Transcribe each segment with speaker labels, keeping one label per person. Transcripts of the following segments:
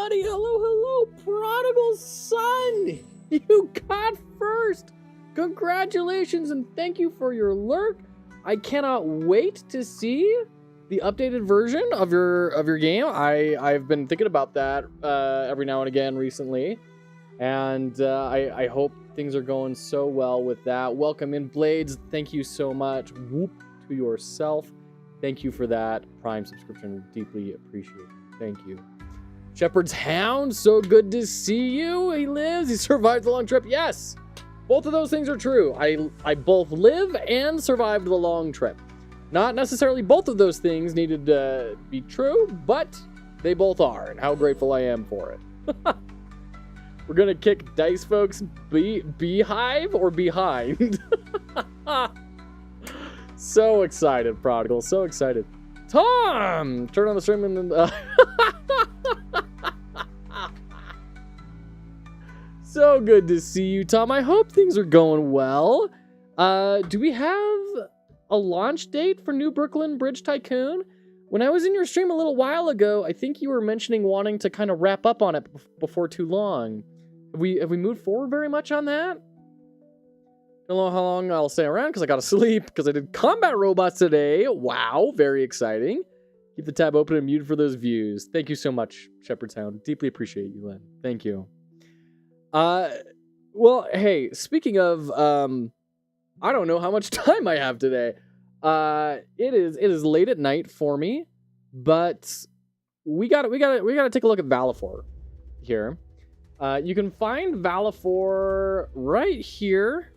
Speaker 1: everybody. Hello, prodigal son. You got first. Congratulations and thank you for your lurk. I cannot wait to see the updated version of your game. I've been thinking about that every now and again recently, and I hope things are going so well with that. Welcome in, Blades. Thank you so much. Whoop to yourself. Thank you for that Prime subscription. Deeply appreciate it. Thank you. Shepherd's Hound, so good to see you. He lives. He survived the long trip. Yes, both of those things are true. I both live and survived the long trip. Not necessarily both of those things needed to be true, but they both are, and how grateful I am for it. We're gonna kick Dice Folks beehive or behind. So excited, Prodigal. So excited. Tom! Turn on the stream and then... So good to see you, Tom. I hope things are going well. Do we have a launch date for New Brooklyn Bridge Tycoon? When I was in your stream a little while ago, I think you were mentioning wanting to kind of wrap up on it before too long. Have we moved forward very much on that? Don't know how long I'll stay around because I gotta sleep because I did combat robots today. Wow, very exciting. Keep the tab open and muted for those views. Thank you so much, Shepherd's Hound. Deeply appreciate you, Len. Thank you. Well, hey, speaking of, I don't know how much time I have today. It is late at night for me, but we gotta take a look at Valefor here. You can find Valefor right here.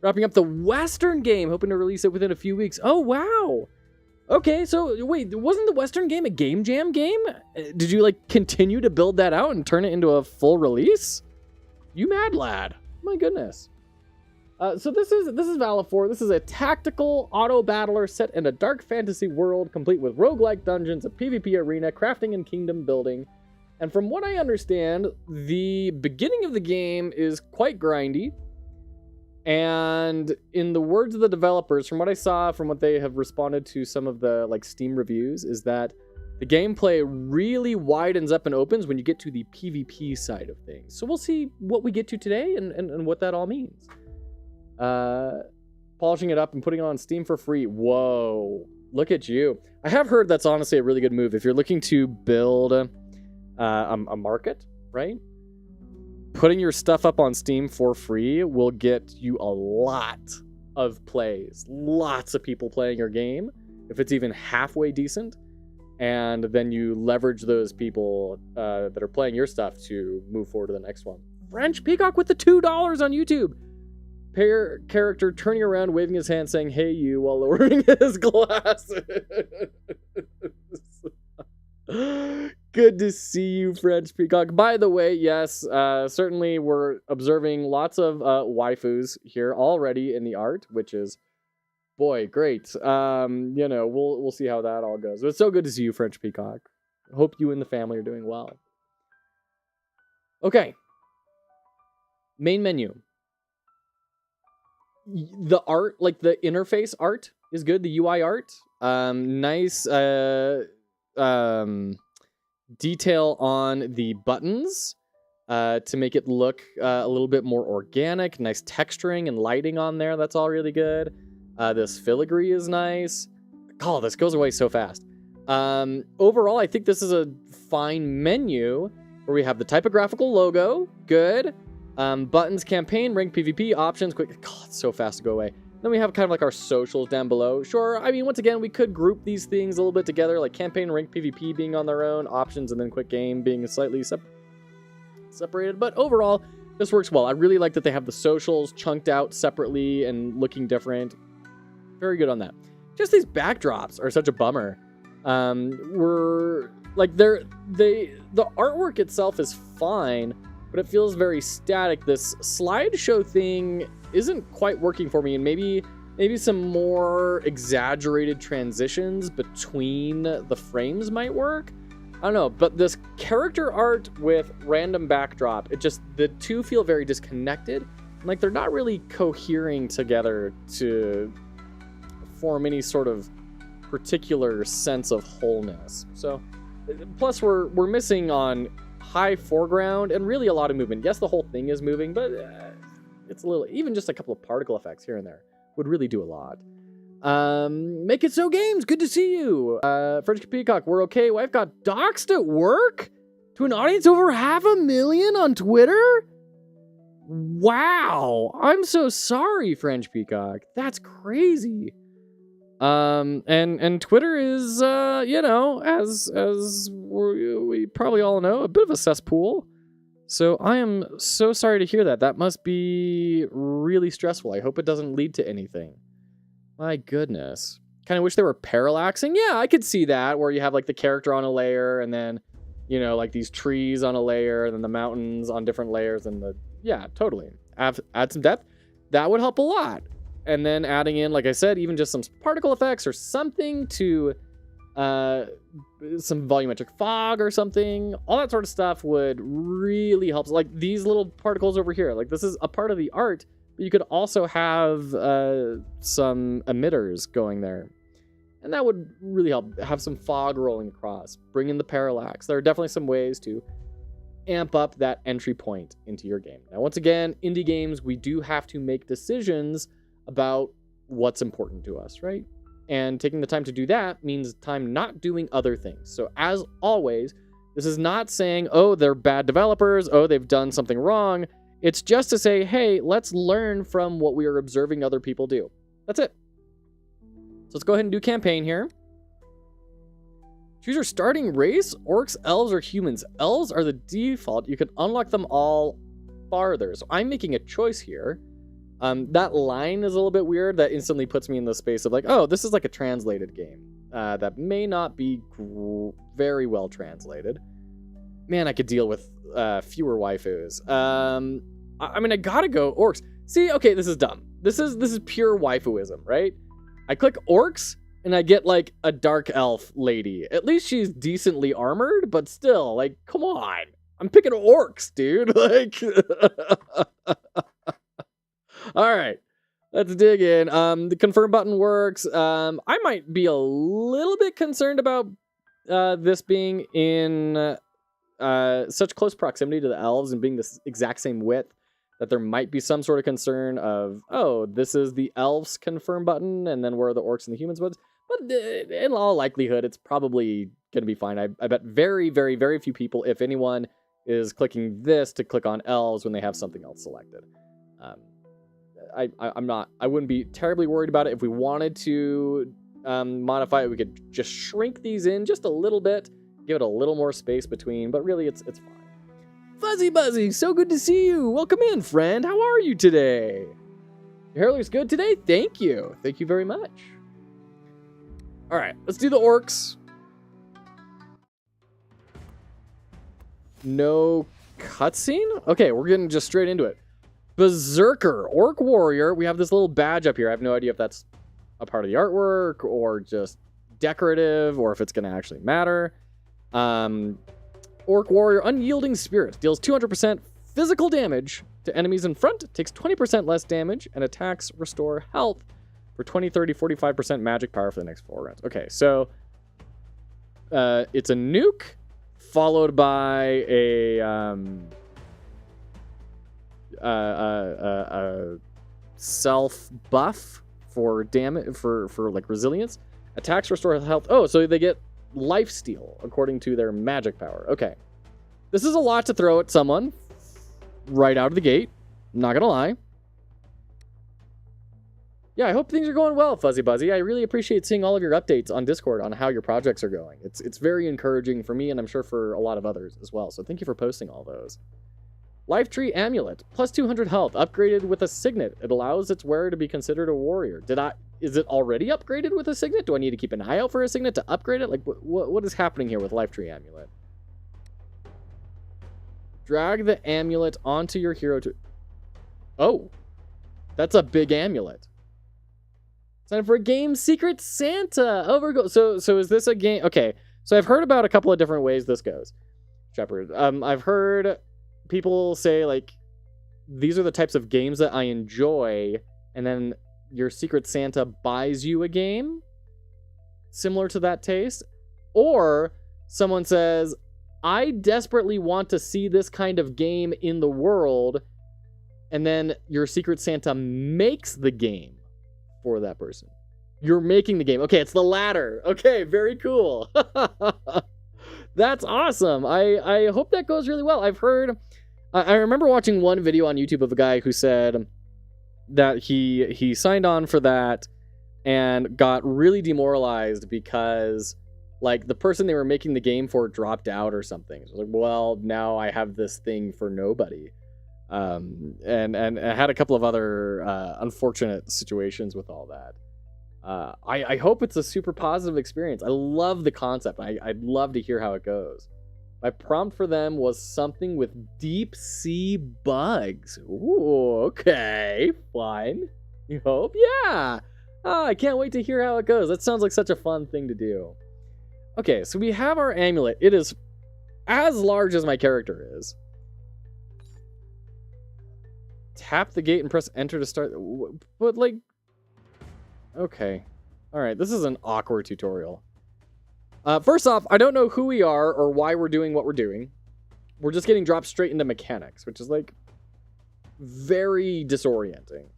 Speaker 1: Wrapping up the Western game, hoping to release it within a few weeks. Oh, wow. Okay, so wait, wasn't the Western game a Game Jam game? Did you like continue to build that out and turn it into a full release? You mad lad. My goodness. So this is Valefor. This is a tactical auto battler set in a dark fantasy world, complete with roguelike dungeons, a PvP arena, crafting and kingdom building. And from what I understand, the beginning of the game is quite grindy. And in the words of the developers, from what I saw, from what they have responded to some of the like Steam reviews, is that the gameplay really widens up and opens when you get to the PvP side of things. So we'll see what we get to today and what that all means. Polishing it up and putting it on Steam for free. Whoa, look at you. I have heard that's honestly a really good move. If you're looking to build a market, right? Putting your stuff up on Steam for free will get you a lot of plays. Lots of people playing your game, if it's even halfway decent. And then you leverage those people that are playing your stuff to move forward to the next one. French Peacock with the $2 on YouTube. Pair character turning around, waving his hand, saying, "Hey, you," while lowering his glasses. Good to see you, French Peacock. By the way, yes, certainly we're observing lots of waifus here already in the art, which is, boy, great. You know, we'll see how that all goes. But it's so good to see you, French Peacock. Hope you and the family are doing well. Okay. Main menu. The art, like the interface art is good. The UI art, nice detail on the buttons to make it look a little bit more organic. Nice texturing and lighting on there. That's all really good. This filigree is nice. Oh, this goes away so fast. Overall, I think this is a fine menu where we have the typographical logo. Good. Buttons, campaign, rank, PvP, options, quick. God, it's so fast to go away. Then we have kind of like our socials down below. Sure, I mean, once again, we could group these things a little bit together, like campaign, rank, PvP being on their own, options, and then quick game being slightly separated. But overall, this works well. I really like that they have the socials chunked out separately and looking different. Very good on that. Just these backdrops are such a bummer. We're like the artwork itself is fine, but it feels very static. This slideshow thing isn't quite working for me, and maybe some more exaggerated transitions between the frames might work. I don't know, but this character art with random backdrop, the two feel very disconnected. Like they're not really cohering together to form any sort of particular sense of wholeness. So Plus, we're missing on high foreground and really a lot of movement. Yes, the whole thing is moving, but it's a little, even just a couple of particle effects here and there would really do a lot. Make It So Games, good to see you. French Peacock, we're okay. Wife got doxxed at work to an audience over 500,000 on Twitter. Wow, I'm so sorry, French Peacock. That's crazy. And Twitter is, you know, as we probably all know, a bit of a cesspool. So I am so sorry to hear that. That must be really stressful. I hope it doesn't lead to anything. My goodness. Kind of wish they were parallaxing. Yeah, I could see that, where you have like the character on a layer and then, you know, like these trees on a layer and then the mountains on different layers and the, yeah, totally. Add some depth. That would help a lot. And then adding in, like I said, even just some particle effects or something to some volumetric fog or something. All that sort of stuff would really help. Like these little particles over here. Like this is a part of the art, but you could also have some emitters going there. And that would really help. Have some fog rolling across. Bring in the parallax. There are definitely some ways to amp up that entry point into your game. Now, once again, indie games, we do have to make decisions about what's important to us, right? And taking the time to do that means time not doing other things. So as always, this is not saying, oh, they're bad developers, oh, they've done something wrong. It's just to say, hey, let's learn from what we are observing other people do. That's it. So let's go ahead and do campaign here. Choose your starting race, orcs, elves, or humans. Elves are the default. You can unlock them all farther. So I'm making a choice here. That line is a little bit weird. That instantly puts me in the space of like, oh, this is like a translated game. That may not be very well translated. Man, I could deal with fewer waifus. I mean, I gotta go orcs. See, okay, this is dumb. This is pure waifuism, right? I click orcs, and I get, like, a dark elf lady. At least she's decently armored, but still, like, come on. I'm picking orcs, dude. Like, all right. Let's dig in. The confirm button works. I might be a little bit concerned about this being in such close proximity to the elves and being this exact same width that there might be some sort of concern of, oh, this is the elves confirm button, and then where are the orcs and the humans buttons? But in all likelihood, it's probably going to be fine. I bet very, very, very few people, if anyone, is clicking this to click on elves when they have something else selected. I wouldn't be terribly worried about it. If we wanted to modify it, we could just shrink these in just a little bit, give it a little more space between, but really it's fine. Fuzzy Buzzy, so good to see you. Welcome in, friend. How are you today? Your hair looks good today. Thank you. Thank you very much. All right, let's do the orcs. No cutscene? Okay, we're getting just straight into it. Berserker, Orc Warrior. We have this little badge up here. I have no idea if that's a part of the artwork or just decorative or if it's going to actually matter. Orc Warrior, Unyielding Spirit. Deals 200% physical damage to enemies in front. Takes 20% less damage and attacks restore health for 20, 30, 45% magic power for the next 4 rounds. Okay, so it's a nuke followed by a self buff for damage for like resilience. Attacks restore health. Oh, so they get lifesteal according to their magic power. Okay, this is a lot to throw at someone right out of the gate. I'm not gonna lie. Yeah, I hope things are going well, Fuzzy Buzzy. I really appreciate seeing all of your updates on Discord on how your projects are going. It's very encouraging for me, and I'm sure for a lot of others as well. So thank you for posting all those. Life Tree Amulet, plus 200 health, upgraded with a signet. It allows its wearer to be considered a warrior. Is it already upgraded with a signet? Do I need to keep an eye out for a signet to upgrade it? Like, what is happening here with Life Tree Amulet? Drag the amulet onto your hero to... Oh, that's a big amulet. Sign up for a game, Secret Santa. So is this a game? Okay, so I've heard about a couple of different ways this goes, Shepard. I've heard people say, like, these are the types of games that I enjoy, and then your Secret Santa buys you a game similar to that taste. Or Someone says, I desperately want to see this kind of game in the world. And then your Secret Santa makes the game for that person. You're making the game. Okay, it's the latter. Okay, very cool. That's awesome. I hope that goes really well. I've heard... I remember watching one video on YouTube of a guy who said that he signed on for that and got really demoralized because, like, the person they were making the game for dropped out or something. So, like, well, now I have this thing for nobody. And I had a couple of other unfortunate situations with all that. I hope it's a super positive experience. I love the concept. I'd love to hear how it goes. My prompt for them was something with deep sea bugs. Ooh, okay, fun. You hope? Yeah. Oh, I can't wait to hear how it goes. That sounds like such a fun thing to do. Okay, so we have our amulet. It is as large as my character is. Tap the gate and press enter to start. But, like... Okay. Alright, this is an awkward tutorial. First off, I don't know who we are or why we're doing what we're doing. We're just getting dropped straight into mechanics, which is, like, very disorienting.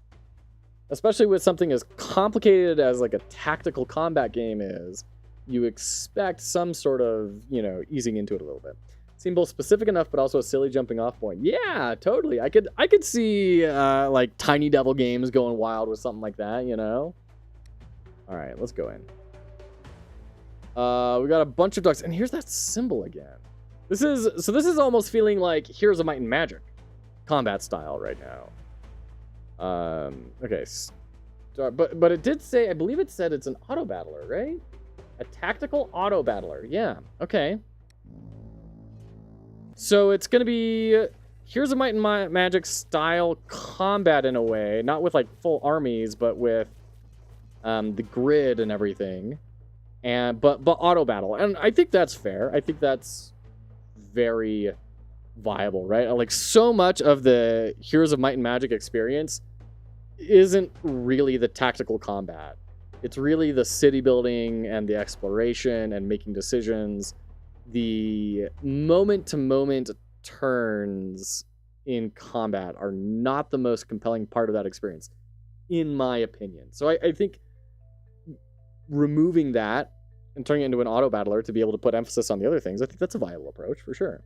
Speaker 1: Especially with something as complicated as, like, a tactical combat game is. You expect some sort of, you know, easing into it a little bit. Seem both specific enough, but also a silly jumping off point. Yeah, totally. I could see, like, Tiny Devil Games going wild with something like that, you know? All right, let's go in. We got a bunch of ducks, and here's that symbol again. This is almost feeling like Heroes of Might and Magic combat style right now. Okay, but it did say, I believe it said it's an auto battler, right? A tactical auto battler. Yeah. Okay. So it's gonna be Heroes of Might and Magic style combat in a way, not with like full armies, but with the grid and everything. But auto battle, and I think that's fair. I think that's very viable, right? Like, so much of the Heroes of Might and Magic experience isn't really the tactical combat. It's really the city building and the exploration and making decisions. The moment-to-moment turns in combat are not the most compelling part of that experience, in my opinion. So I think removing that and turning it into an auto battler to be able to put emphasis on the other things, I think that's a viable approach for sure.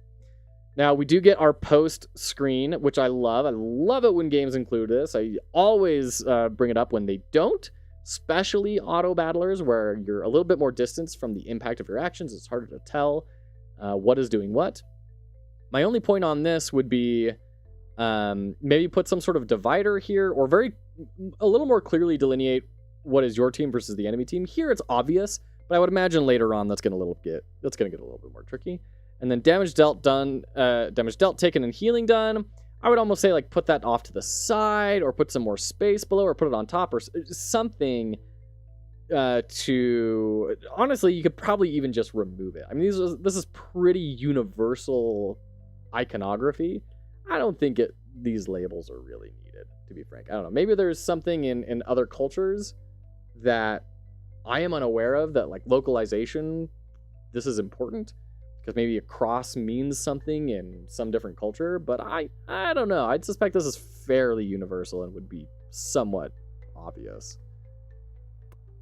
Speaker 1: Now, we do get our post screen, which I love. I love it when games include this. I always bring it up when they don't, especially auto battlers, where you're a little bit more distanced from the impact of your actions. It's harder to tell what is doing what. My only point on this would be maybe put some sort of divider here, or a little more clearly delineate what is your team versus the enemy team. Here it's obvious, but I would imagine later on that's gonna get a little bit more tricky. And then damage dealt taken and healing done. I would almost say, like, put that off to the side, or put some more space below, or put it on top, or something to... Honestly, you could probably even just remove it. I mean, this is pretty universal iconography. I don't think these labels are really needed, to be frank. I don't know. Maybe there's something in other cultures that I am unaware of, that, like, localization, this is important, because maybe a cross means something in some different culture, but I don't know. I'd suspect this is fairly universal and would be somewhat obvious.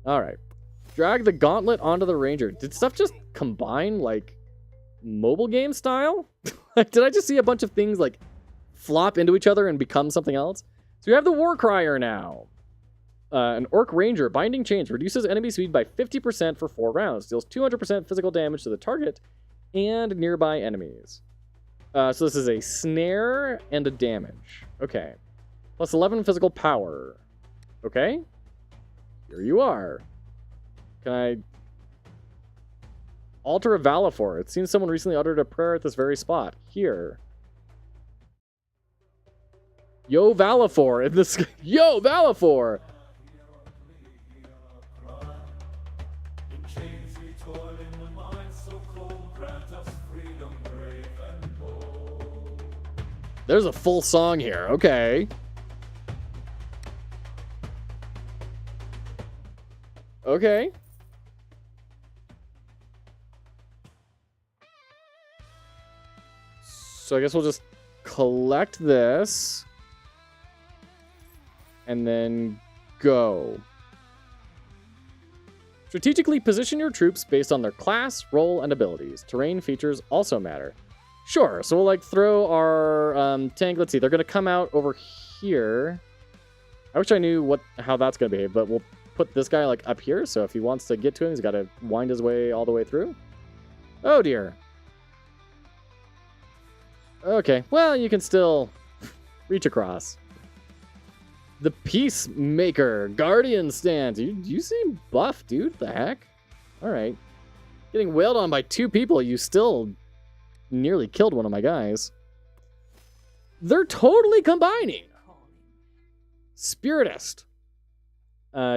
Speaker 1: All right. Drag the gauntlet onto the ranger. Did stuff just combine, like, mobile game style? Like, did I just see a bunch of things, like, flop into each other and become something else? So we have the war crier now. An orc ranger. Binding chains. Reduces enemy speed by 50% for 4 rounds. Deals 200% physical damage to the target and nearby enemies. So this is a snare and a damage. Okay. Plus 11 physical power. Okay. Here you are. Can I... Altar of Valefor. It seems someone recently uttered a prayer at this very spot. Here. Yo, Valefor. In this... Yo, Valefor! There's a full song here. Okay. Okay. So I guess we'll just collect this. And then go. Strategically position your troops based on their class, role, and abilities. Terrain features also matter. Sure, so we'll like throw our tank. Let's see, they're gonna come out over here. I wish I knew how that's gonna behave, but we'll put this guy like up here. So if he wants to get to him, he's got to wind his way all the way through. Oh dear. Okay, well you can still reach across. The Peacemaker Guardian stance. You seem buff, dude. What the heck? All right. Getting wailed on by 2 people. You still nearly killed one of my guys. They're totally combining. Spiritist.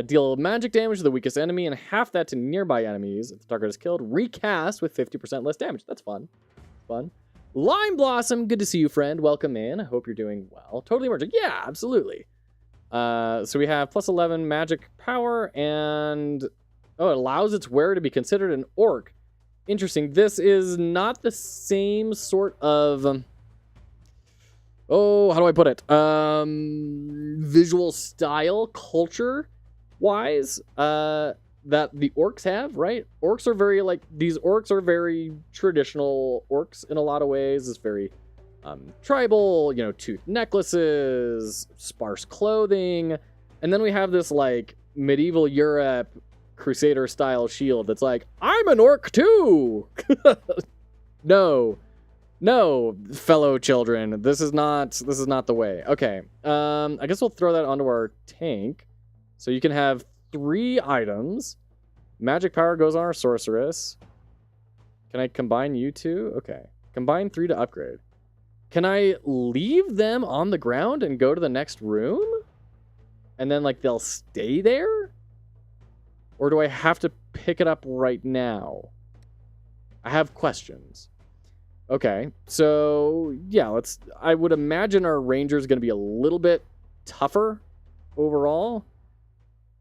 Speaker 1: Deal magic damage to the weakest enemy and half that to nearby enemies if the target is killed. Recast with 50% less damage. That's fun. Fun. Lime Blossom. Good to see you, friend. Welcome in. I hope you're doing well. Totally emerging. Yeah, absolutely. So we have plus 11 magic power, and it allows its wearer to be considered an orc. Interesting. This is not the same sort of how do I put it? Visual style, culture wise, that the orcs have, right? Orcs are very these orcs are very traditional orcs in a lot of ways. It's very tribal, tooth necklaces, sparse clothing, and then we have this like medieval Europe crusader style shield that's like, I'm an orc too. No, fellow children, this is not the way. Okay, I guess we'll throw that onto our tank, so you can have 3 items. Magic power goes on our sorceress. Can I combine you two? Okay, combine 3 to upgrade. Can I leave them on the ground and go to the next room? And then, they'll stay there? Or do I have to pick it up right now? I have questions. Okay, so, yeah, I would imagine our ranger is going to be a little bit tougher overall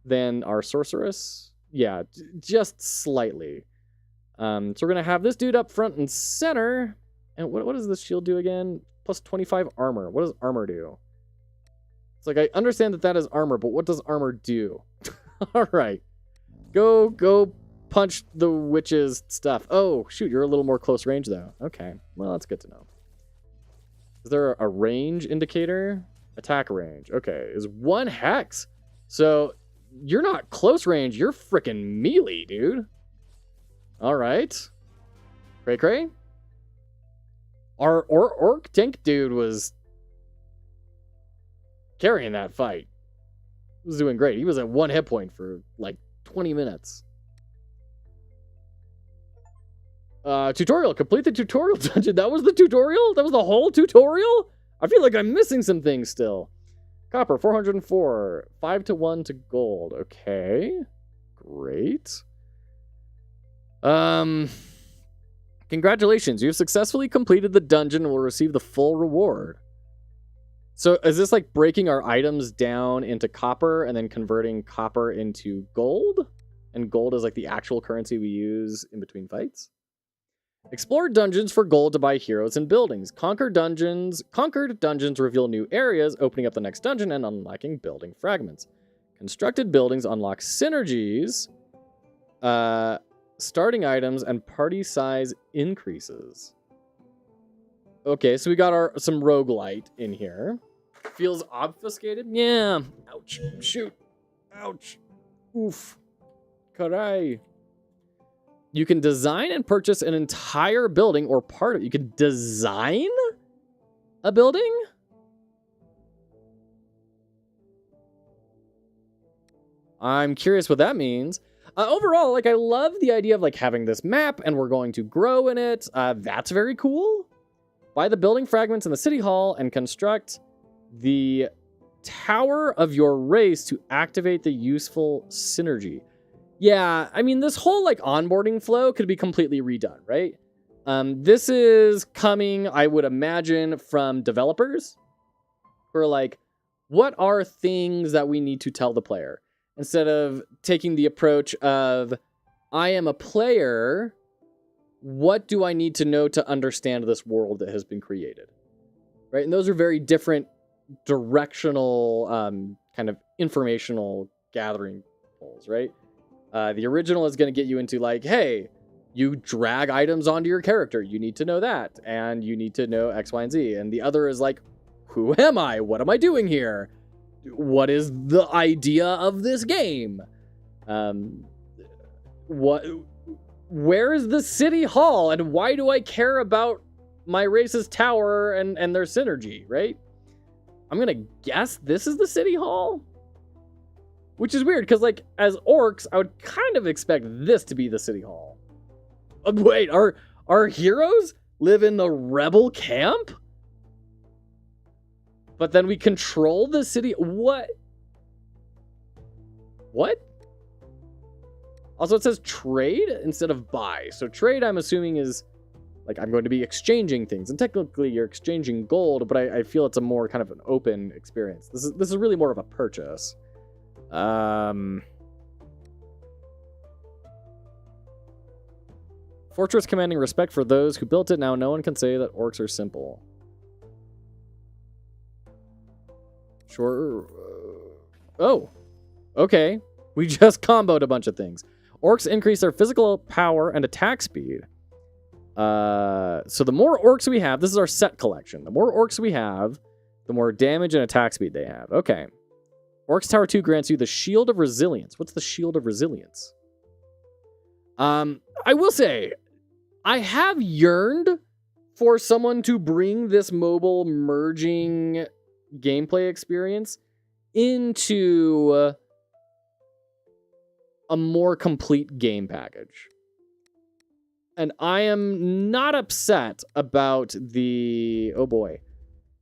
Speaker 1: than our sorceress. Yeah, just slightly. So we're going to have this dude up front and center. And what does this shield do again? Plus 25 armor. What does armor do? It's like, I understand that is armor, but what does armor do? All right. Go punch the witch's stuff. Oh, shoot, you're a little more close range, though. Okay, well, that's good to know. Is there a range indicator? Attack range. Okay, is 1 hex. So you're not close range. You're freaking melee, dude. All right. Cray. Our orc tank dude was carrying that fight. He was doing great. He was at 1 hit point for 20 minutes. Tutorial. Complete the tutorial dungeon. That was the tutorial? That was the whole tutorial? I feel like I'm missing some things still. Copper, 404. 5 to 1 to gold. Okay. Great. Congratulations, you've successfully completed the dungeon and will receive the full reward. So is this breaking our items down into copper and then converting copper into gold? And gold is the actual currency we use in between fights? Explore dungeons for gold to buy heroes and buildings. Conquered dungeons reveal new areas, opening up the next dungeon and unlocking building fragments. Constructed buildings unlock synergies. Starting items and party size increases. Okay, so we got some roguelite in here. Feels obfuscated? Yeah. Ouch. Shoot. Ouch. Oof. Caray. You can design and purchase an entire building or part of it. You can design a building? I'm curious what that means. Overall, I love the idea of having this map and we're going to grow in it. That's very cool. Buy the building fragments in the city hall and construct the tower of your race to activate the useful synergy. Yeah, I mean, this whole onboarding flow could be completely redone, right? This is coming, I would imagine, from developers who are what are things that we need to tell the player? Instead of taking the approach of, I am a player, what do I need to know to understand this world that has been created? Right? And those are very different directional, kind of informational gathering goals, right? The original is going to get you into like, hey, you drag items onto your character. You need to know that. And you need to know X, Y, and Z. And the other is like, who am I? What am I doing here? What is the idea of this game? Where is the city hall? And why do I care about my race's tower and their synergy, right? I'm going to guess this is the city hall? Which is weird, because like, as orcs, I would kind of expect this to be the city hall. Wait, our heroes live in the rebel camp? But then we control the city? What? What? Also, it says trade instead of buy. So trade, I'm assuming, is like I'm going to be exchanging things. And technically, you're exchanging gold, but I feel it's a more kind of an open experience. This is really more of a purchase. Fortress commanding respect for those who built it. Now no one can say that orcs are simple. Sure. Oh, okay. We just comboed a bunch of things. Orcs increase their physical power and attack speed. So the more orcs we have, this is our set collection. The more orcs we have, the more damage and attack speed they have. Okay. Orcs Tower 2 grants you the Shield of Resilience. What's the Shield of Resilience? I will say, I have yearned for someone to bring this mobile merging gameplay experience into a more complete game package. And I am not upset about the, oh boy,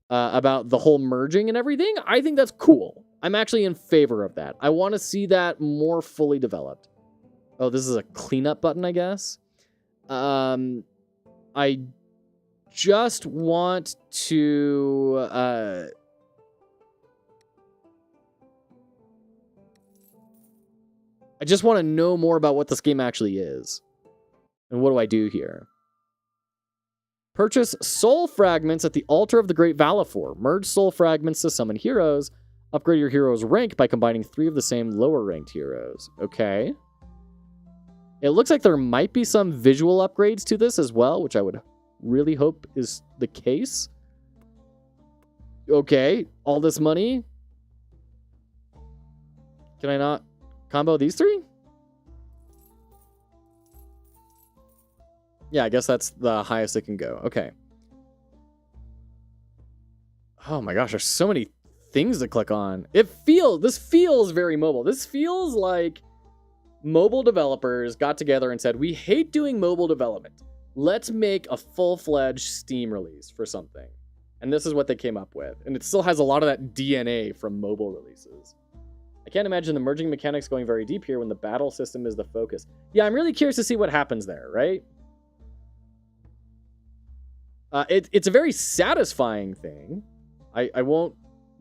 Speaker 1: about the whole merging and everything. I think that's cool. I'm actually in favor of that. I want to see that more fully developed. Oh, this is a cleanup button, I guess. I just want to, I just want to know more about what this game actually is. And what do I do here? Purchase soul fragments at the altar of the Great Valefor. Merge soul fragments to summon heroes. Upgrade your hero's rank by combining 3 of the same lower ranked heroes. Okay. It looks like there might be some visual upgrades to this as well, which I would really hope is the case. Okay, all this money. Can I not combo these 3? Yeah, I guess that's the highest it can go. Okay. Oh my gosh, there's so many things to click on. This feels very mobile. This feels like mobile developers got together and said, we hate doing mobile development. Let's make a full-fledged Steam release for something. And this is what they came up with. And it still has a lot of that DNA from mobile releases. I can't imagine the merging mechanics going very deep here when the battle system is the focus. Yeah, I'm really curious to see what happens there, right? It's a very satisfying thing. I won't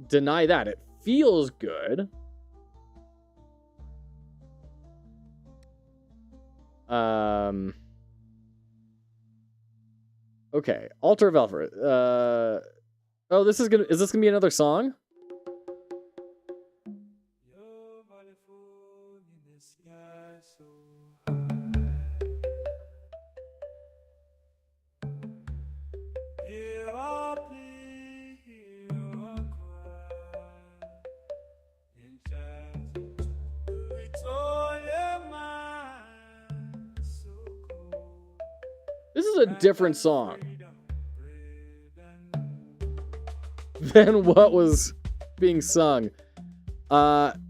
Speaker 1: deny that. It feels good. Okay, Altar of Valefor. Oh, is this gonna be another song? This is a different song than what was being sung.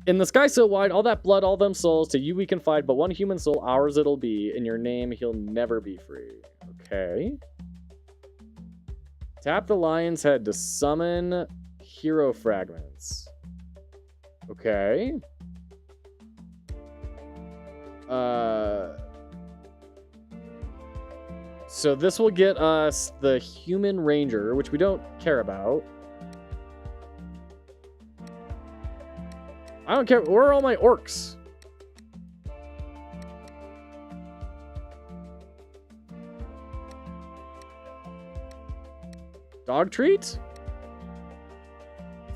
Speaker 1: In the sky so wide, all that blood, all them souls, to you we confide, but one human soul, ours it'll be. In your name, he'll never be free. Okay. Tap the lion's head to summon hero fragments. Okay. So this will get us the human ranger, which we don't care about. I don't care. Where are all my orcs? Dog treat?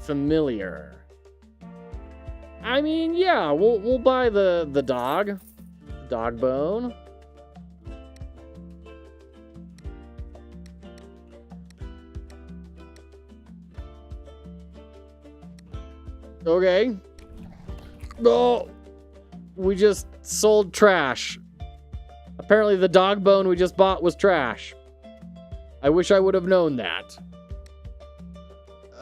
Speaker 1: Familiar. I mean, yeah, we'll buy the dog bone. Okay. Oh, we just sold trash. Apparently the dog bone we just bought was trash. I wish I would have known that.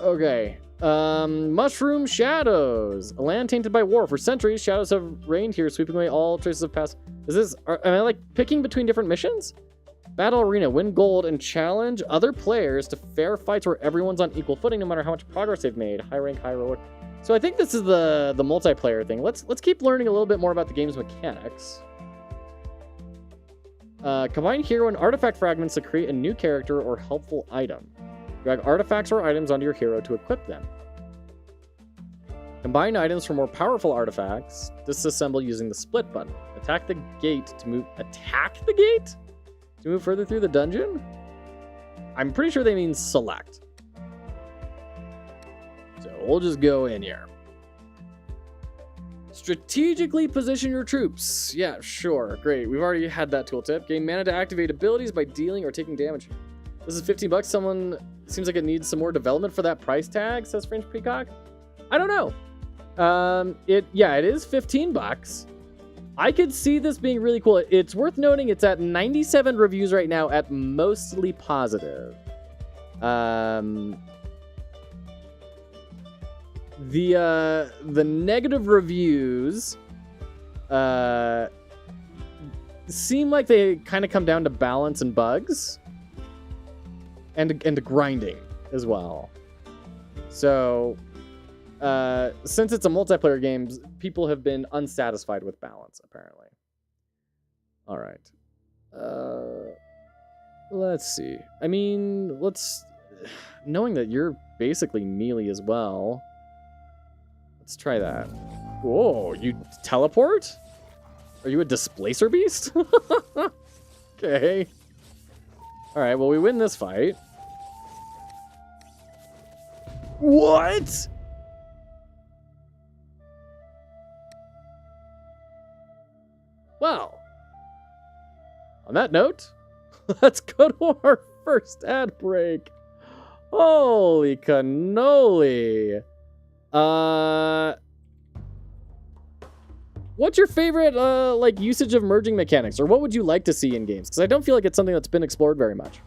Speaker 1: Okay. Mushroom shadows. A land tainted by war. For centuries, shadows have reigned here, sweeping away all traces of past. Am I like picking between different missions? Battle arena. Win gold and challenge other players to fair fights where everyone's on equal footing, no matter how much progress they've made. High rank, high reward. So I think this is the multiplayer thing. Let's keep learning a little bit more about the game's mechanics. Combine hero and artifact fragments to create a new character or helpful item. Drag artifacts or items onto your hero to equip them. Combine items for more powerful artifacts. Disassemble using the split button. Attack the gate to move. Attack the gate? To move further through the dungeon? I'm pretty sure they mean select. So we'll just go in here. Strategically position your troops. Yeah, sure. Great. We've already had that tooltip. Gain mana to activate abilities by dealing or taking damage. This is $15. Someone seems like it needs some more development for that price tag, says Fringe Peacock. I don't know. It is $15. I could see this being really cool. It's worth noting it's at 97 reviews right now at mostly positive. The negative reviews seem like they kind of come down to balance and bugs and to grinding as well. So since it's a multiplayer game, people have been unsatisfied with balance, apparently. All right. Let's see. I mean, knowing that you're basically melee as well, let's try that. Whoa, you teleport? Are you a displacer beast? Okay. All right, well, we win this fight. What? Well, on that note, let's go to our first ad break. Holy cannoli. What's your favorite usage of merging mechanics, or what would you like to see in games? Because I don't feel like it's something that's been explored very much.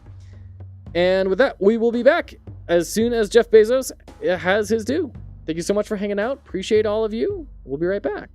Speaker 1: And with that, we will be back as soon as Jeff Bezos has his due. Thank you so much for hanging out. Appreciate all of you. We'll be right back.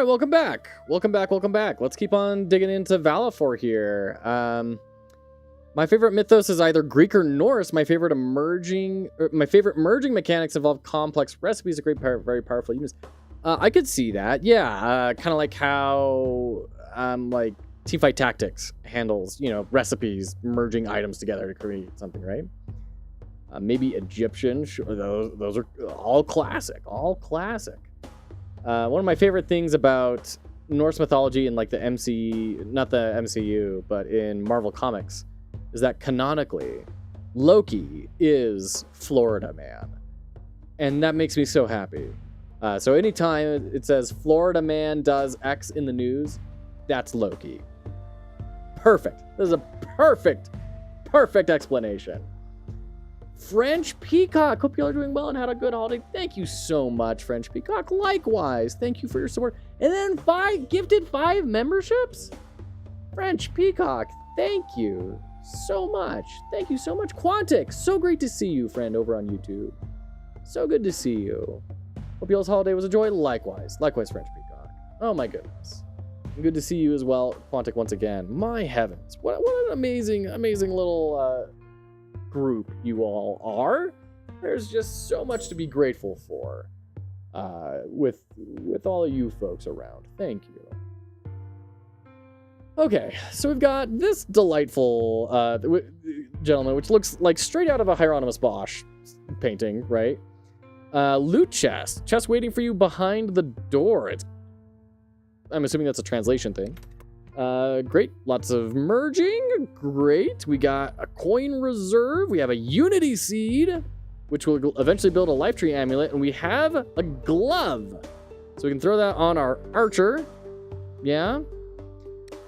Speaker 1: right, welcome back. Welcome back. Let's keep on digging into Valefor here. My favorite mythos is either Greek or Norse. My favorite merging mechanics involve complex recipes, a very powerful units. I could see that. Yeah, kind of like how like Teamfight Tactics handles, recipes, merging items together to create something, right? Maybe Egyptian. Sure, those are all classic. One of my favorite things about Norse mythology in like the not the MCU, but in Marvel Comics, is that canonically, Loki is Florida Man. And that makes me so happy. So anytime it says Florida Man does X in the news, that's Loki. Perfect. This is a perfect explanation. French Peacock. Hope you all are doing well and had a good holiday. Thank you so much, French Peacock. Likewise. Thank you for your support. And then gifted 5 memberships? French Peacock, thank you so much. Thank you so much. Quantic, so great to see you, friend, over on YouTube. So good to see you. Hope y'all's holiday was a joy. Likewise, French Peacock. Oh my goodness. Good to see you as well, Quantic, once again. My heavens, what an amazing little group you all are. There's just so much to be grateful for with all of you folks around. Thank you. Okay, so we've got this delightful gentleman, which looks like straight out of a Hieronymus Bosch painting, right? Loot chest waiting for you behind the door. I'm assuming that's a translation thing. Great, lots of merging, great. We got a coin reserve, we have a unity seed, which will eventually build a life tree amulet, and we have a glove. So we can throw that on our archer. Yeah.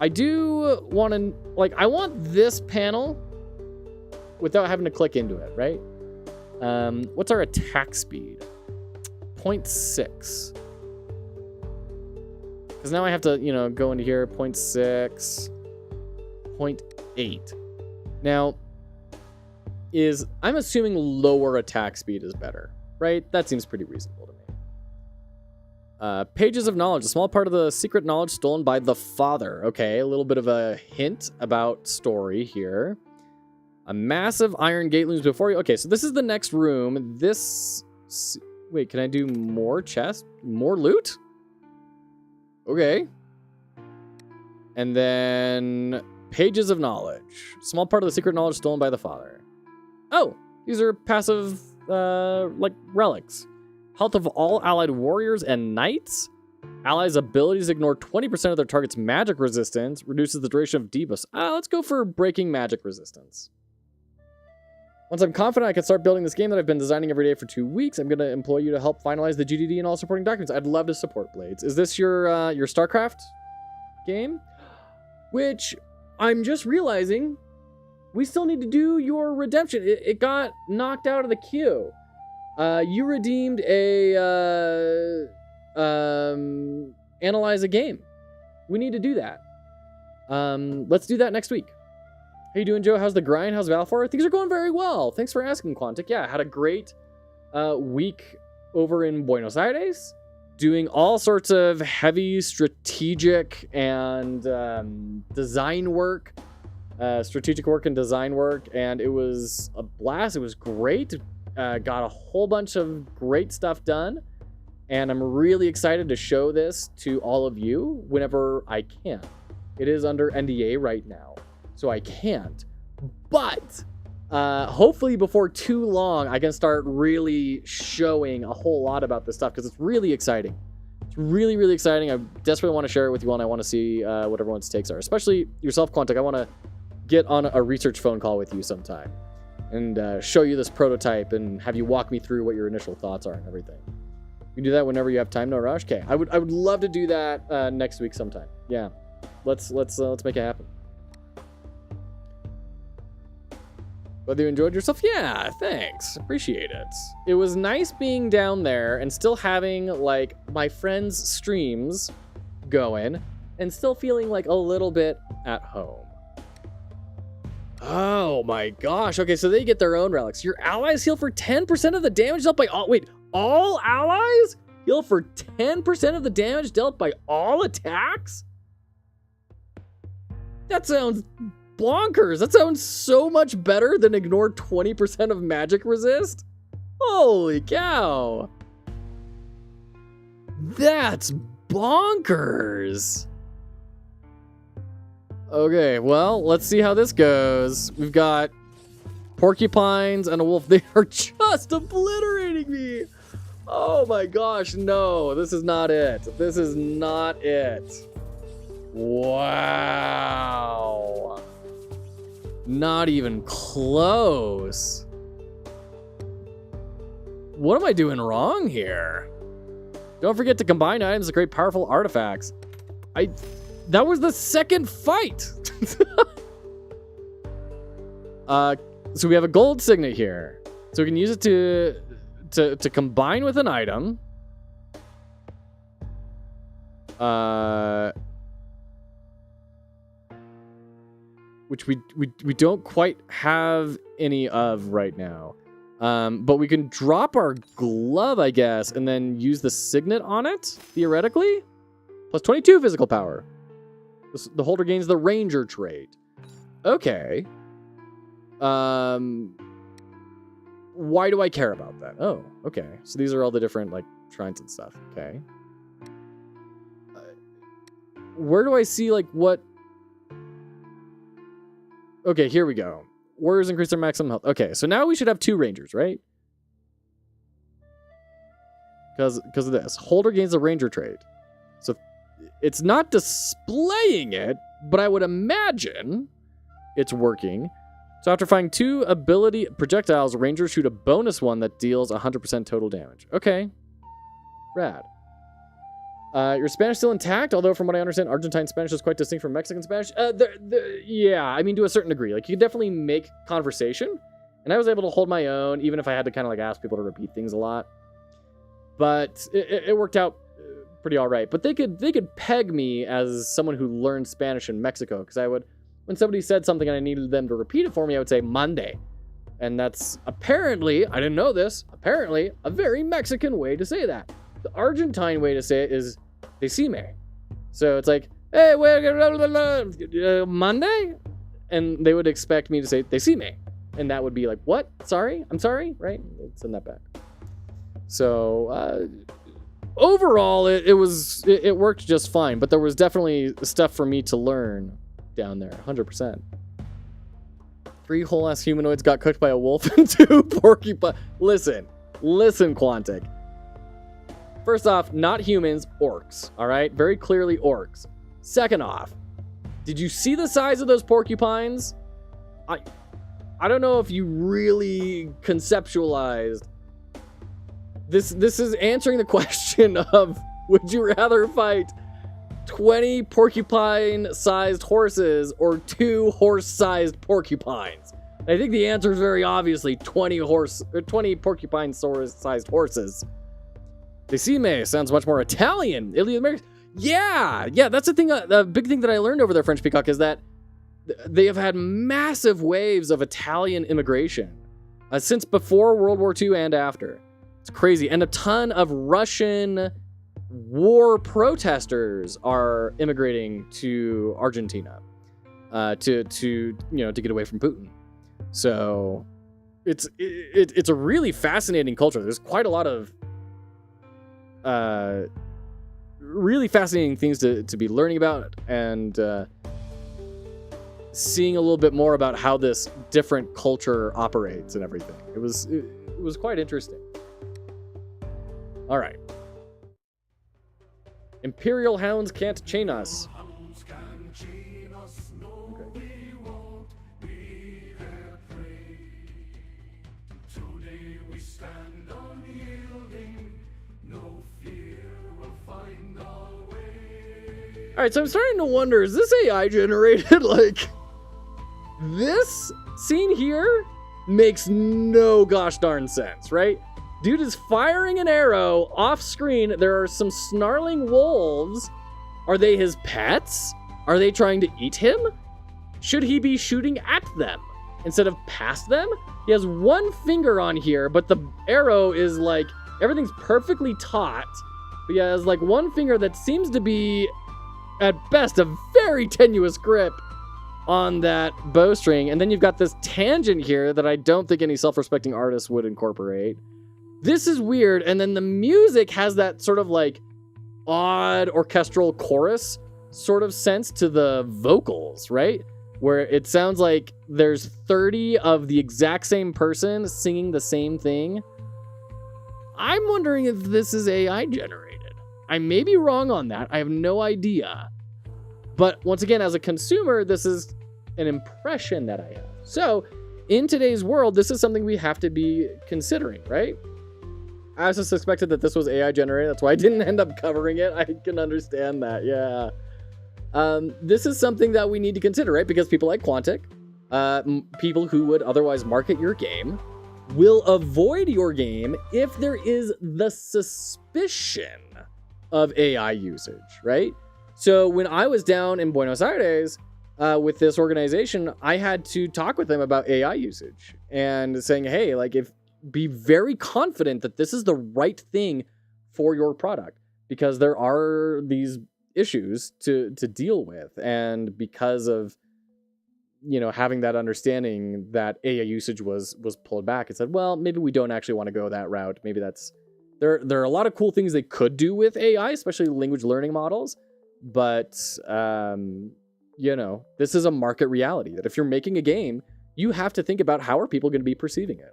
Speaker 1: I do want to, I want this panel without having to click into it, right? What's our attack speed? 0.6. Because now I have to, go into here, 0.6, 0.8. Now, I'm assuming lower attack speed is better, right? That seems pretty reasonable to me. Pages of knowledge, a small part of the secret knowledge stolen by the father. Okay, a little bit of a hint about story here. A massive iron gate looms before you. Okay, so this is the next room. Wait, can I do more chest? More loot? Okay. And then pages of knowledge. Small part of the secret knowledge stolen by the father. Oh, these are passive, relics. Health of all allied warriors and knights. Allies' abilities ignore 20% of their target's magic resistance. Reduces the duration of debuffs. Let's go for breaking magic resistance. Once I'm confident I can start building this game that I've been designing every day for 2 weeks, I'm going to employ you to help finalize the GDD and all supporting documents. I'd love to support, Blades. Is this your StarCraft game? Which I'm just realizing we still need to do your redemption. It got knocked out of the queue. You redeemed a Analyze a game. We need to do that. Let's do that next week. How you doing, Joe? How's the grind? How's Valefor? Things are going very well. Thanks for asking, Quantic. Yeah, had a great week over in Buenos Aires, doing all sorts of heavy strategic and design work, strategic work and design work, and it was a blast. It was great. Got a whole bunch of great stuff done, and I'm really excited to show this to all of you whenever I can. It is under NDA right now, so I can't. But hopefully before too long, I can start really showing a whole lot about this stuff, because it's really exciting. It's really, really exciting. I desperately want to share it with you all, and I want to see what everyone's takes are, especially yourself, Quantic. I want to get on a research phone call with you sometime and show you this prototype and have you walk me through what your initial thoughts are and everything. You can do that whenever you have time, no rush. Okay, I would love to do that next week sometime. Yeah, let's make it happen. Whether you enjoyed yourself? Yeah, thanks. Appreciate it. It was nice being down there and still having like my friends' streams going and still feeling like a little bit at home. Oh my gosh. Okay, so they get their own relics. Your allies heal for 10% of the damage dealt by all... Wait, all allies? Heal for 10% of the damage dealt by all attacks? That sounds bonkers. That sounds so much better than ignore 20% of magic resist. Holy cow. That's bonkers. Okay, well, let's see how this goes. We've got porcupines and a wolf. They are just obliterating me. Oh my gosh, no. This is not it. This is not it. Wow. Not even close. What am I doing wrong here? Don't forget to combine items with great powerful artifacts. That was the second fight. So we have a gold signet here. So we can use it to combine with an item. Which we don't quite have any of right now. But we can drop our glove, I guess, and then use the signet on it, theoretically. Plus 22 physical power. The holder gains the ranger trait. Okay. Why do I care about that? Oh, okay. So these are all the different, like, shrines and stuff. Okay. Where do I see, like, what... Okay, here we go. Warriors increase their maximum health. Okay, so now we should have 2 rangers, right? Because of this. Holder gains the ranger trait. So it's not displaying it, but I would imagine it's working. So after finding 2 ability projectiles, rangers shoot a bonus one that deals 100% total damage. Okay. Rad. Your Spanish still intact, although from what I understand, Argentine Spanish is quite distinct from Mexican Spanish. Yeah, I mean, to a certain degree. Like, you can definitely make conversation, and I was able to hold my own, even if I had to kind of, like, ask people to repeat things a lot. But it worked out pretty all right. But they could peg me as someone who learned Spanish in Mexico, because I would, when somebody said something and I needed them to repeat it for me, I would say Monday. And that's apparently, I didn't know this, apparently a very Mexican way to say that. The Argentine way to say it is decime. So it's like, hey, Monday? And they would expect me to say decime. And that would be like, what? Sorry? I'm sorry? Right? Send that back. So, overall, it worked just fine. But there was definitely stuff for me to learn down there, 100%. 3 whole-ass humanoids got cooked by a wolf and 2 porcupines. Listen, Quantic. First off, not humans, orcs, all right? Very clearly orcs. Second off, did you see the size of those porcupines? I don't know if you really conceptualized. This is answering the question of, would you rather fight 20 porcupine-sized horses or 2 horse-sized porcupines? I think the answer is very obviously 20 porcupine-sized horses. Decime sounds much more Italian. Italy American. Yeah, that's the thing. The big thing that I learned over there, French Peacock, is that they have had massive waves of Italian immigration since before World War II and after. It's crazy, and a ton of Russian war protesters are immigrating to Argentina to get away from Putin. So it's a really fascinating culture. There's quite a lot of really fascinating things to be learning about, and seeing a little bit more about how this different culture operates and everything. It was quite interesting. All right. Imperial hounds can't chain us. All right, so I'm starting to wonder, is this AI generated? Like, this scene here makes no gosh darn sense, right? Dude is firing an arrow off screen. There are some snarling wolves. Are they his pets? Are they trying to eat him? Should he be shooting at them instead of past them? He has one finger on here, but the arrow is like, everything's perfectly taut. But yeah, it's like one finger that seems to be, at best, a very tenuous grip on that bowstring. And then you've got this tangent here that I don't think any self-respecting artist would incorporate. This is weird. And then the music has that sort of like odd orchestral chorus sort of sense to the vocals, right? Where it sounds like there's 30 of the exact same person singing the same thing. I'm wondering if this is AI generated. I may be wrong on that. I have no idea. But once again, as a consumer, this is an impression that I have. So in today's world, this is something we have to be considering, right? I also suspected that this was AI generated. That's why I didn't end up covering it. I can understand that. Yeah. This is something that we need to consider, right? Because people like Quantic, people who would otherwise market your game, will avoid your game if there is the suspicion of AI usage, right? So when I was down in Buenos Aires with this organization, I had to talk with them about AI usage and saying, hey, like, be very confident that this is the right thing for your product, because there are these issues to deal with. And because of, you know, having that understanding that AI usage was pulled back, it said, well, maybe we don't actually want to go that route. Maybe that's, there are a lot of cool things they could do with AI, especially language learning models. But, you know, this is a market reality that if you're making a game, you have to think about how are people going to be perceiving it.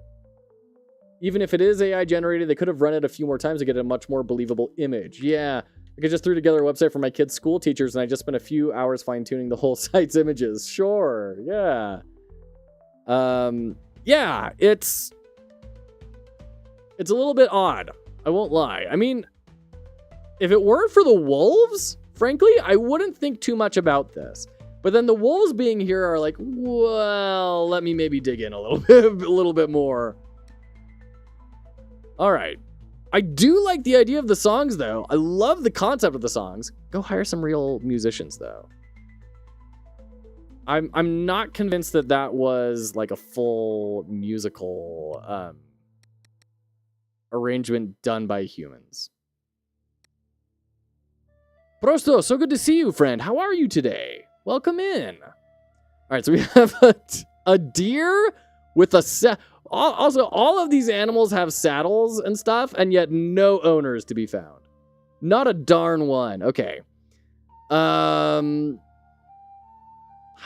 Speaker 1: Even if it is AI generated, they could have run it a few more times to get a much more believable image. Yeah, I just threw together a website for my kids' school teachers, and I just spent a few hours fine-tuning the whole site's images. Sure, yeah. Yeah, it's a little bit odd. I won't lie. I mean, if it weren't for the wolves, frankly, I wouldn't think too much about this. But then the wolves being here are like, well, let me maybe dig in a little bit more. All right. I do like the idea of the songs, though. I love the concept of the songs. Go hire some real musicians, though. I'm not convinced that was like a full musical arrangement done by humans. Prosto, so good to see you, friend. How are you today? Welcome in. All right, so we have a deer with a also, all of these animals have saddles and stuff, and yet no owners to be found. Not a darn one. Okay. I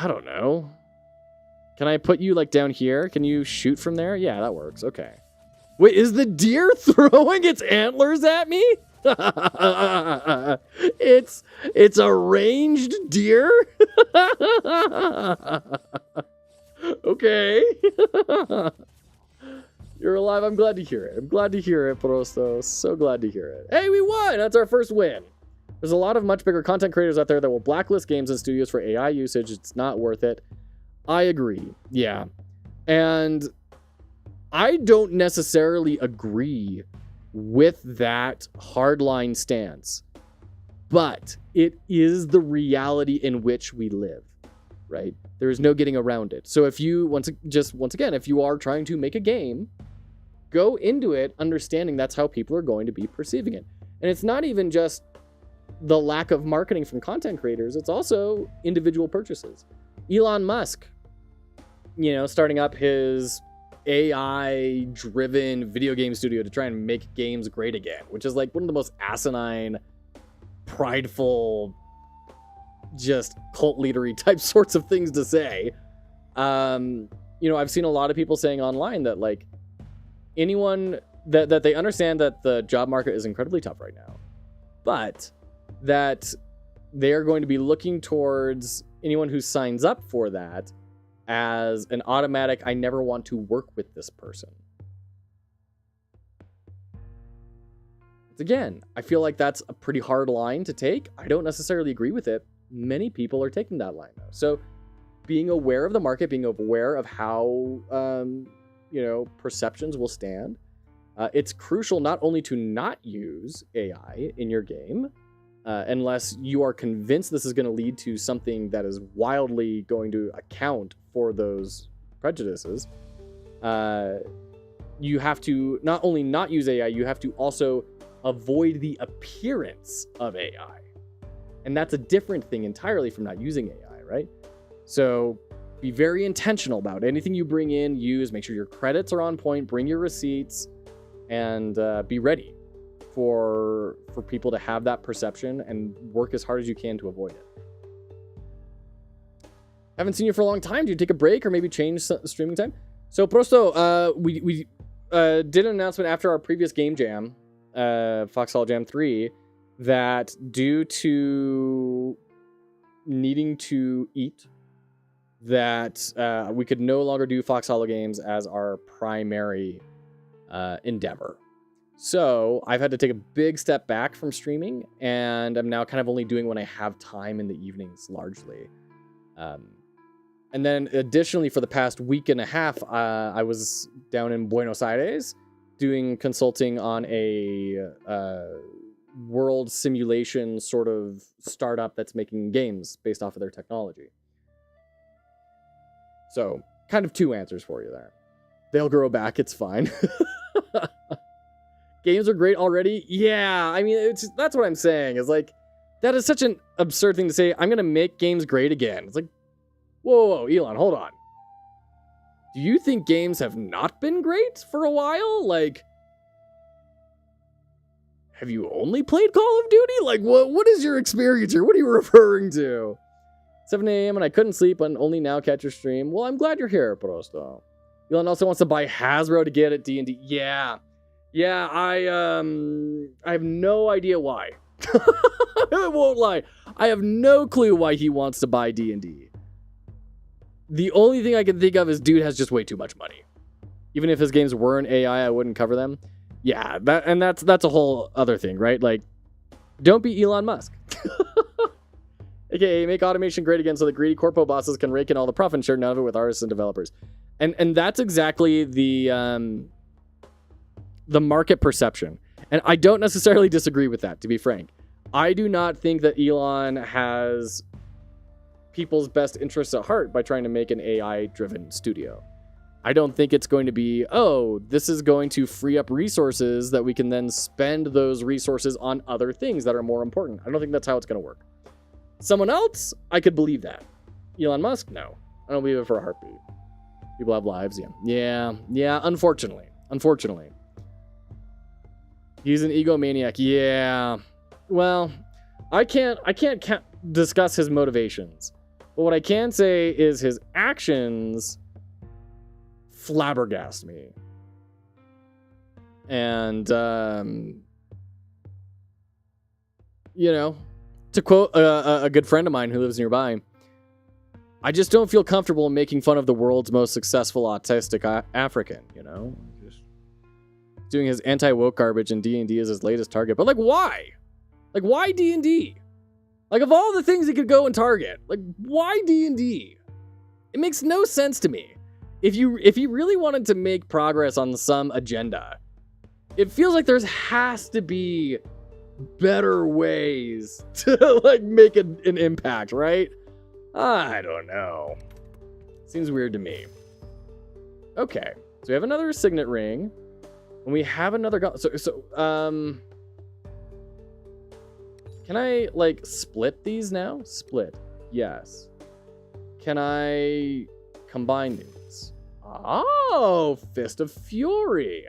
Speaker 1: don't know. Can I put you, like, down here? Can you shoot from there? Yeah, that works. Okay. Wait, is the deer throwing its antlers at me? It's a ranged deer? Okay. You're alive. I'm glad to hear it. I'm glad to hear it, Prosto. So glad to hear it. Hey, we won! That's our first win. There's a lot of much bigger content creators out there that will blacklist games and studios for AI usage. It's not worth it. I agree. Yeah. And I don't necessarily agree with that hardline stance, but it is the reality in which we live, right? There is no getting around it. So if you, once again, if you are trying to make a game, go into it understanding that's how people are going to be perceiving it. And it's not even just the lack of marketing from content creators, it's also individual purchases. Elon Musk, you know, starting up his AI-driven video game studio to try and make games great again, which is like one of the most asinine, prideful, just cult leadery type sorts of things to say. You know, I've seen a lot of people saying online that, like, anyone that they understand that the job market is incredibly tough right now, but that they are going to be looking towards anyone who signs up for that as an automatic, I never want to work with this person. Again, I feel like that's a pretty hard line to take. I don't necessarily agree with it. Many people are taking that line, though. So being aware of the market, being aware of how, you know, perceptions will stand. It's crucial not only to not use AI in your game, unless you are convinced this is going to lead to something that is wildly going to account for those prejudices. You have to not only not use AI, you have to also avoid the appearance of AI. And that's a different thing entirely from not using AI, right? So be very intentional about anything you bring in, use, make sure your credits are on point, bring your receipts, and be ready for people to have that perception and work as hard as you can to avoid it. Haven't seen you for a long time. Do you take a break or maybe change streaming time? So Prosto, we did an announcement after our previous game jam, Foxhole Jam 3, that due to needing to eat, that we could no longer do Fox Hollow games as our primary endeavor. So I've had to take a big step back from streaming, and I'm now kind of only doing when I have time in the evenings, largely. And then additionally, for the past week and a half, I was down in Buenos Aires doing consulting on a world simulation sort of startup that's making games based off of their technology. So, kind of two answers for you there. They'll grow back, it's fine. Games are great already? Yeah, I mean, that's what I'm saying. Is like, that is such an absurd thing to say. I'm going to make games great again. It's like, whoa, Elon, hold on. Do you think games have not been great for a while? Like, have you only played Call of Duty? Like, what is your experience here? What are you referring to? 7 a.m. and I couldn't sleep and only now catch your stream. Well, I'm glad you're here, Prosto. Elon also wants to buy Hasbro to get at D&D. Yeah, I have no idea why. I won't lie. I have no clue why he wants to buy D&D. The only thing I can think of is dude has just way too much money. Even if his games weren't AI, I wouldn't cover them. Yeah, that's a whole other thing, right? Like, don't be Elon Musk. AKA make automation great again so the greedy corpo bosses can rake in all the profit and share none of it with artists and developers. And that's exactly the market perception. And I don't necessarily disagree with that, to be frank. I do not think that Elon has people's best interests at heart by trying to make an AI-driven studio. I don't think it's going to be, oh, this is going to free up resources that we can then spend those resources on other things that are more important. I don't think that's how it's going to work. Someone else, I could believe that. Elon Musk, no. I don't believe it for a heartbeat. People have lives, yeah. Yeah, unfortunately. He's an egomaniac, yeah. Well, I can't discuss his motivations. But what I can say is his actions flabbergast me. And, to quote a good friend of mine who lives nearby, I just don't feel comfortable making fun of the world's most successful autistic African, Just doing his anti-woke garbage and D&D is his latest target. But, why? Why D&D? Of all the things he could go and target, why D&D? It makes no sense to me. If he really wanted to make progress on some agenda, it feels like there has to be better ways to make an impact, right? I don't know. Seems weird to me. Okay, so we have another signet ring, and we have another. Can I split these now? Split, yes. Can I combine these? Oh, Fist of Fury.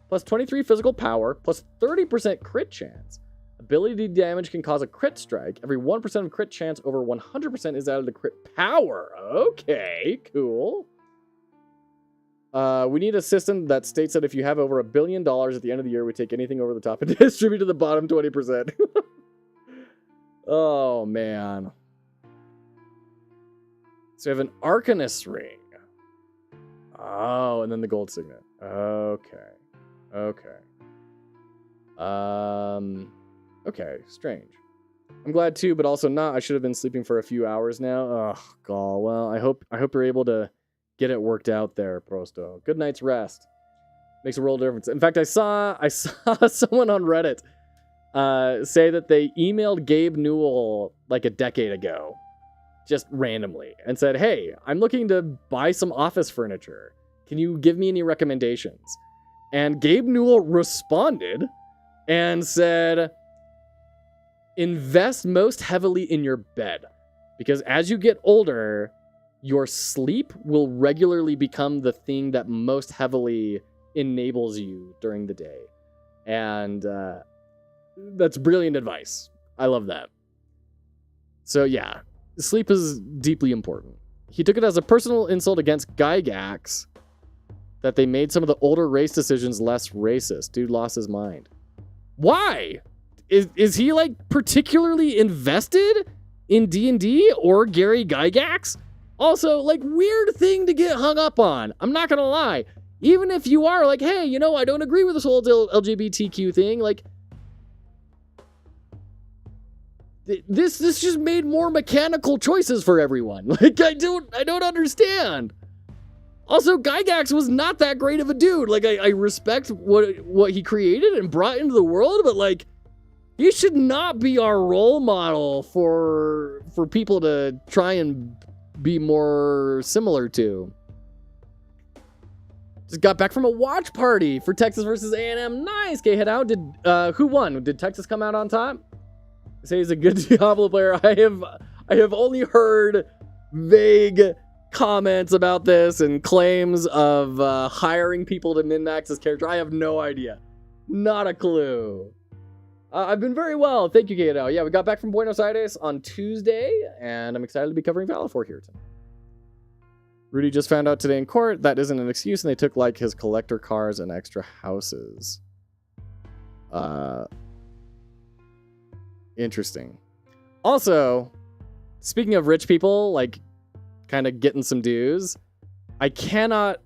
Speaker 1: Plus 23 physical power, plus 30% crit chance. Ability damage can cause a crit strike. Every 1% of crit chance over 100% is added to crit power. Okay, cool. We need a system that states that if you have over $1 billion at the end of the year, we take anything over the top and distribute to the bottom 20%. Oh, man. So we have an Arcanist ring. Oh, and then the gold signet. Okay. Okay, strange. I'm glad too, but also not. I should have been sleeping for a few hours now. Oh, God. Well, I hope you're able to get it worked out there, Prosto. Good night's rest. Makes a world of difference. In fact, I saw someone on Reddit say that they emailed Gabe Newell a decade ago, just randomly, and said, "Hey, I'm looking to buy some office furniture. Can you give me any recommendations?" And Gabe Newell responded and said, invest most heavily in your bed, because as you get older, your sleep will regularly become the thing that most heavily enables you during the day. And that's brilliant advice. I love that. So yeah, sleep is deeply important. He took it as a personal insult against Gygax that they made some of the older race decisions less racist. Dude lost his mind. Why? Is he like particularly invested in D&D or Gary Gygax? Also, like, weird thing to get hung up on. I'm not gonna lie. Even if you are like, hey, you know, I don't agree with this whole LGBTQ thing, like, this just made more mechanical choices for everyone. Like, I don't understand. Also, Gygax was not that great of a dude. Like, I respect what he created and brought into the world, but like, he should not be our role model for people to try and be more similar to. Just got back from a watch party for Texas versus A&M. Nice. Okay, head out. Who won? Did Texas come out on top? They say he's a good Diablo player. I have only heard vague comments about this and claims of hiring people to min-max his character. I have no idea. Not a clue. I've been very well. Thank you, Kato. Yeah, we got back from Buenos Aires on Tuesday, and I'm excited to be covering Valefor here tonight. Rudy just found out today in court that isn't an excuse, and they took like his collector cars and extra houses. Interesting. Also, speaking of rich people, like kind of getting some dues, I cannot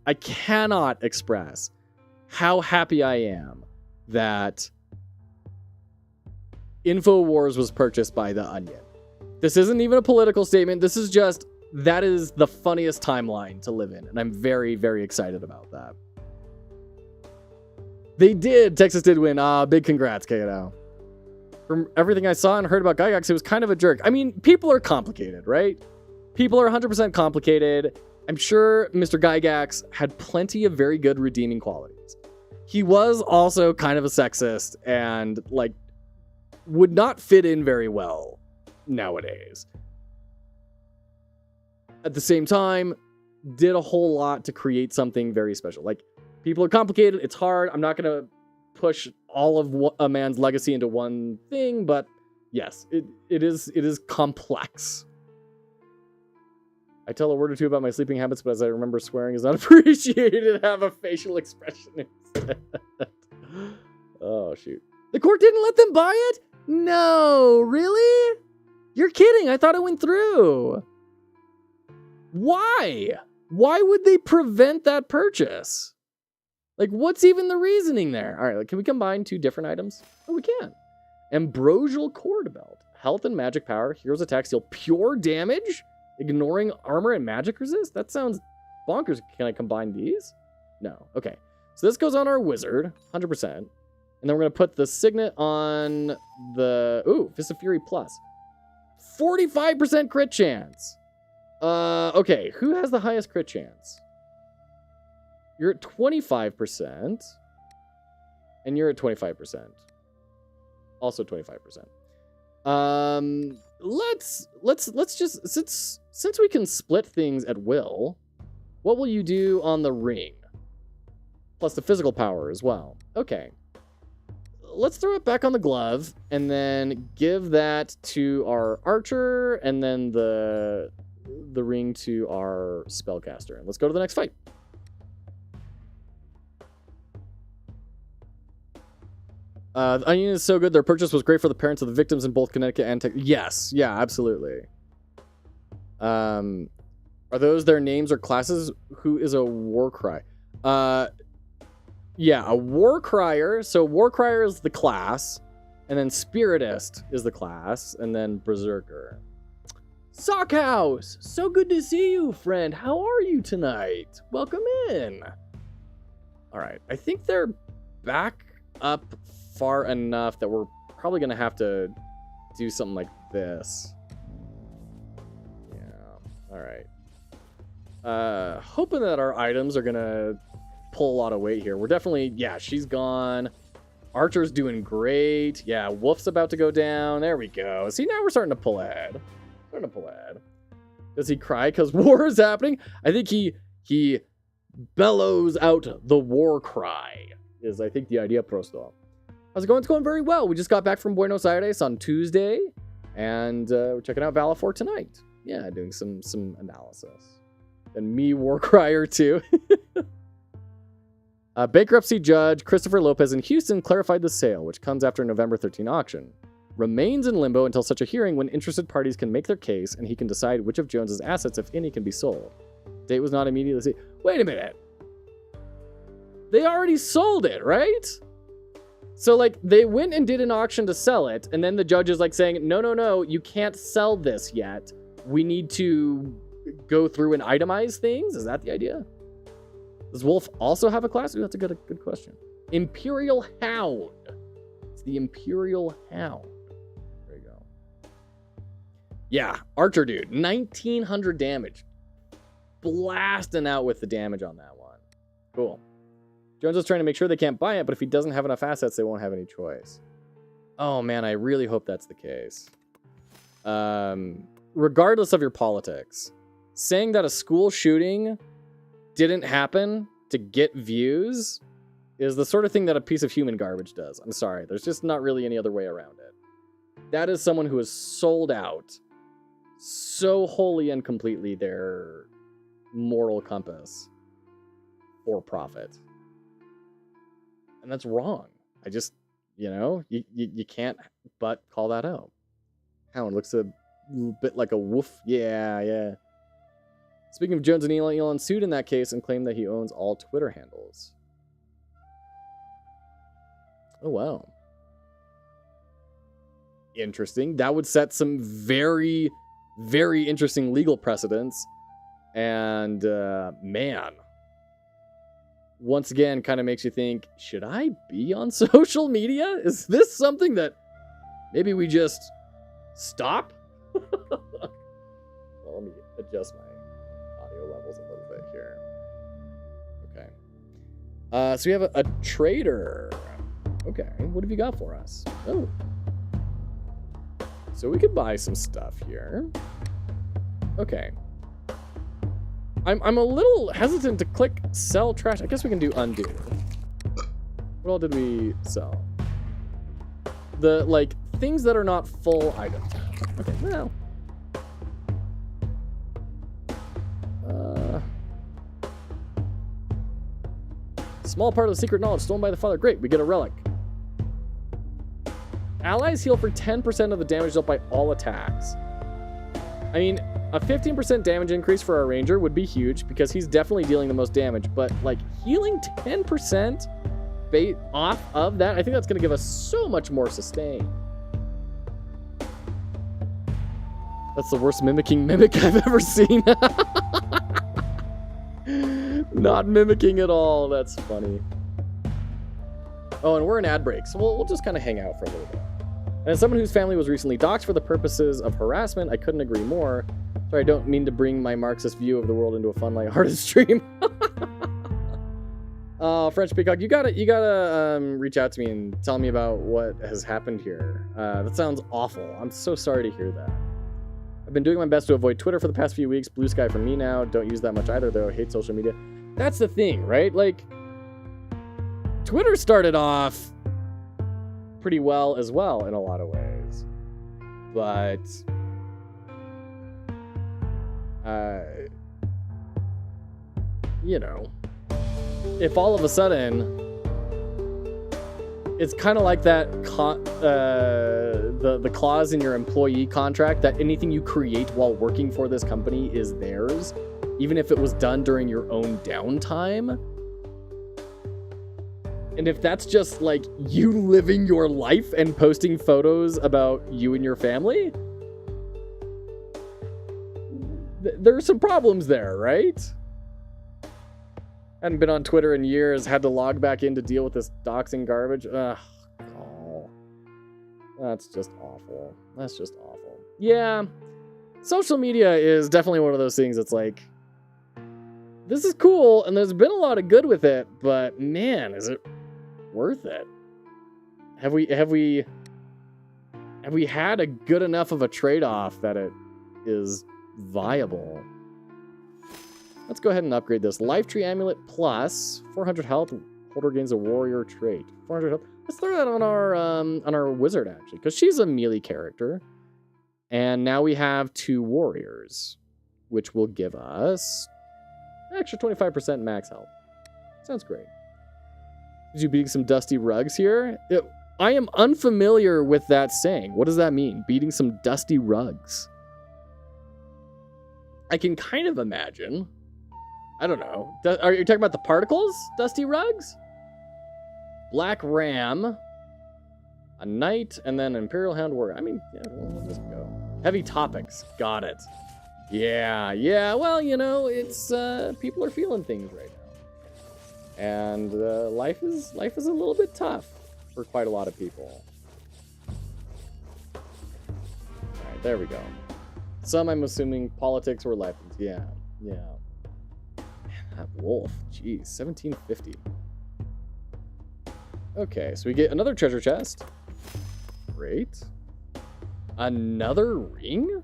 Speaker 1: express how happy I am that InfoWars was purchased by The Onion. This isn't even a political statement. This is just, that is the funniest timeline to live in. And I'm very, very excited about that. Texas did win. Big congrats, Kato. From everything I saw and heard about Gygax, it was kind of a jerk. I mean, people are complicated, right? People are 100% complicated. I'm sure Mr. Gygax had plenty of very good redeeming qualities. He was also kind of a sexist and like would not fit in very well nowadays. At the same time, did a whole lot to create something very special. Like, people are complicated. It's hard. I'm not going to push all of a man's legacy into one thing, but yes, it is complex. I tell a word or two about my sleeping habits, but as I remember, swearing is not appreciated. Have a facial expression instead. Oh, shoot. The court didn't let them buy it? No, really? You're kidding. I thought it went through. Why? Why would they prevent that purchase? Like, what's even the reasoning there? All right, can we combine two different items? Oh, we can. Ambrosial Cord Belt. Health and magic power. Heroes attacks deal pure damage, ignoring armor and magic resist? That sounds bonkers. Can I combine these? No. Okay. So this goes on our wizard, 100%. And then we're going to put the signet on the... Ooh, Fist of Fury Plus. 45% crit chance. Okay, who has the highest crit chance? You're at 25%. And you're at 25%. Also 25%. Let's just... Since we can split things at will, what will you do on the ring? Plus the physical power as well. Okay. Let's throw it back on the glove, and then give that to our archer, and then the ring to our spellcaster. And let's go to the next fight. The Onion is so good. Their purchase was great for the parents of the victims in both Connecticut and Texas. Yes. Yeah, absolutely. Are those their names or classes? Who is a Warcry? Yeah, a Warcrier. So Warcrier is the class, and then Spiritist is the class, and then Berserker. Sockhouse! So good to see you, friend. How are you tonight? Welcome in. All right, I think they're back up far enough that we're probably going to have to do something like this. Yeah, all right. Hoping that our items are going to pull a lot of weight here. We're definitely, yeah, she's gone. Archer's doing great. Yeah, Wolf's about to go down. There we go. See, now we're starting to pull ahead. Does he cry because war is happening? I think he bellows out the war cry, is I think the idea, prosto. How's it going? It's going very well. We just got back from Buenos Aires on Tuesday, and we're checking out Valefor tonight. Yeah, doing some analysis. And me, war crier, too. Bankruptcy judge Christopher Lopez in Houston clarified the sale, which comes after November 13 auction. Remains in limbo until such a hearing when interested parties can make their case and he can decide which of Jones's assets, if any, can be sold. Date was not immediately set. Wait a minute. They already sold it, right? So, like, they went and did an auction to sell it, and then the judge is, like, saying, no, you can't sell this yet. We need to go through and itemize things? Is that the idea? Does Wolf also have a class? Ooh, that's a good question. Imperial Hound. It's the Imperial Hound. There you go. Yeah, Archer dude. 1900 damage. Blasting out with the damage on that one. Cool. Jones is trying to make sure they can't buy it, but if he doesn't have enough assets, they won't have any choice. Oh, man, I really hope that's the case. Regardless of your politics, saying that a school shooting didn't happen to get views is the sort of thing that a piece of human garbage does. I'm sorry. There's just not really any other way around it. That is someone who has sold out so wholly and completely their moral compass for profit. And that's wrong. I just, you can't but call that out. Hound looks a bit like a wolf. Yeah. Speaking of Jones and Elon sued in that case and claimed that he owns all Twitter handles. Oh, wow. Interesting. That would set some very, very interesting legal precedents. And, man. Once again, kind of makes you think, should I be on social media? Is this something that maybe we just stop? Well, let me adjust my audio levels a little bit here. Okay. So we have a trader. Okay, what have you got for us? Oh. So we could buy some stuff here. Okay. I'm a little hesitant to click sell trash. I guess we can do undo. What all did we sell? The, like, things that are not full items. Okay, well. Small part of the secret knowledge stolen by the father. Great, we get a relic. Allies heal for 10% of the damage dealt by all attacks. I mean, a 15% damage increase for our ranger would be huge because he's definitely dealing the most damage, but like healing 10% off of that, I think that's going to give us so much more sustain. That's the worst mimicking mimic I've ever seen. Not mimicking at all. That's funny. Oh, and we're in ad break, so we'll just kind of hang out for a little bit. And as someone whose family was recently doxxed for the purposes of harassment, I couldn't agree more. Sorry, I don't mean to bring my Marxist view of the world into a fun, lighthearted stream. French Peacock, you gotta reach out to me and tell me about what has happened here. That sounds awful. I'm so sorry to hear that. I've been doing my best to avoid Twitter for the past few weeks. Blue sky for me now. Don't use that much either, though. I hate social media. That's the thing, right? Like, Twitter started off pretty well as well in a lot of ways. But if all of a sudden it's kind of like that the clause in your employee contract that anything you create while working for this company is theirs, even if it was done during your own downtime. And if that's just like you living your life and posting photos about you and your family, there are some problems there, right? Hadn't been on Twitter in years, had to log back in to deal with this doxing garbage. Ugh. Oh. That's just awful. That's just awful. Yeah. Social media is definitely one of those things that's like, this is cool, and there's been a lot of good with it, but man, is it worth it? Have we had a good enough of a trade-off that it is viable? Let's go ahead and upgrade this. Life Tree Amulet plus 400 health. Holder gains a warrior trait. 400 health. Let's throw that on our wizard, actually, because she's a melee character. And now we have 2 warriors, which will give us an extra 25% max health. Sounds great. Is you beating some dusty rugs here? I am unfamiliar with that saying. What does that mean? Beating some dusty rugs. I can kind of imagine. I don't know. Are you talking about the particles? Dusty rugs? Black Ram. A Knight, and then Imperial Hound Warrior. I mean, yeah, we'll just go. Heavy topics. Got it. Yeah. Well, you know, it's people are feeling things right now. And life is a little bit tough for quite a lot of people. All right, there we go. Some, I'm assuming, politics or life. Yeah. Man, that wolf. Jeez, 1750. Okay, so we get another treasure chest. Great. Another ring?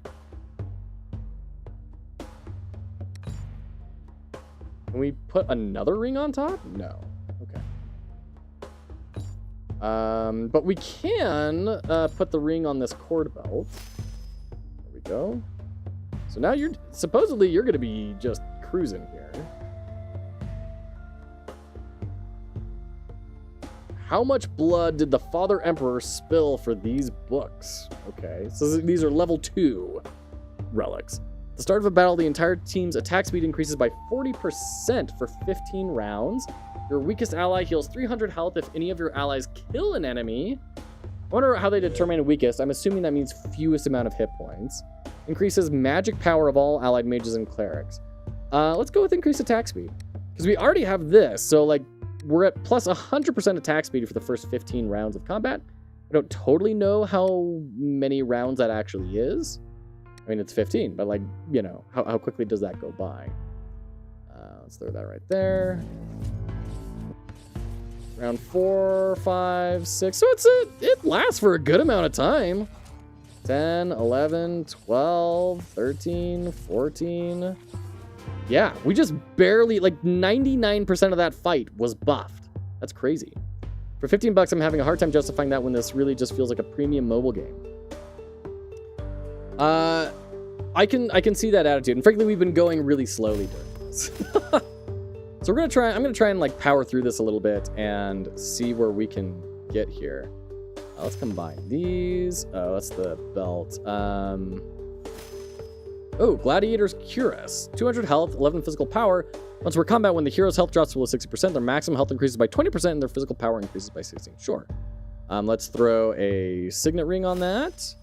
Speaker 1: Can we put another ring on top? No. Okay. But we can put the ring on this cord belt. There we go. So now supposedly you're going to be just cruising here. How much blood did the Father Emperor spill for these books? Okay, so these are level 2 relics. At the start of a battle, the entire team's attack speed increases by 40% for 15 rounds. Your weakest ally heals 300 health if any of your allies kill an enemy. I wonder how they determine weakest. I'm assuming that means fewest amount of hit points. Increases magic power of all allied mages and clerics. Let's go with increased attack speed. Because we already have this, so like, we're at plus 100% attack speed for the first 15 rounds of combat. I don't totally know how many rounds that actually is. I mean, it's 15, but like, you know, how quickly does that go by? Let's throw that right there. Round 4, 5, 6. So it lasts for a good amount of time. 10, 11, 12, 13, 14. Yeah, we just barely, like 99% of that fight was buffed. That's crazy. For 15 bucks, I'm having a hard time justifying that when this really just feels like a premium mobile game. I can see that attitude. And frankly, we've been going really slowly during this. So I'm gonna try and like power through this a little bit and see where we can get here. Let's combine these. Oh, that's the belt. Oh, Gladiator's Cuirass. 200 health, 11 physical power. Once we're in combat, when the hero's health drops below 60%, their maximum health increases by 20% and their physical power increases by 16. Sure. Let's throw a signet ring on that.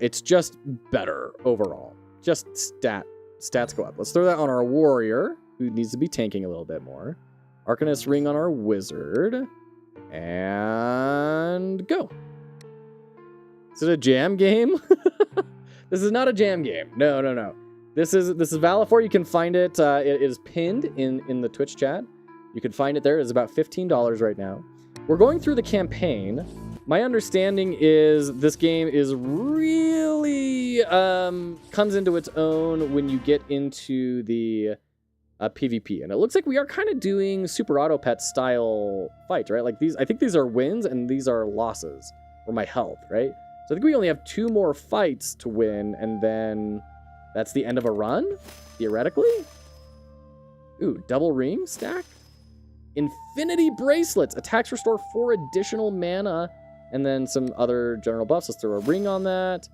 Speaker 1: It's just better overall. Just stats go up. Let's throw that on our warrior, who needs to be tanking a little bit more. Arcanist ring on our wizard. And go. Is it a jam game? This is not a jam game. No. This is Valefor. You can find it. It is pinned in the Twitch chat. You can find it there. It's about $15 right now. We're going through the campaign. My understanding is this game is really comes into its own when you get into the PvP, and it looks like we are kind of doing Super Auto Pet style fights, right? Like these, I think these are wins and these are losses for my health, right? So I think we only have 2 more fights to win, and then that's the end of a run, theoretically. Ooh, double ring stack. Infinity bracelets. Attacks restore 4 additional mana, and then some other general buffs. Let's throw a ring on that.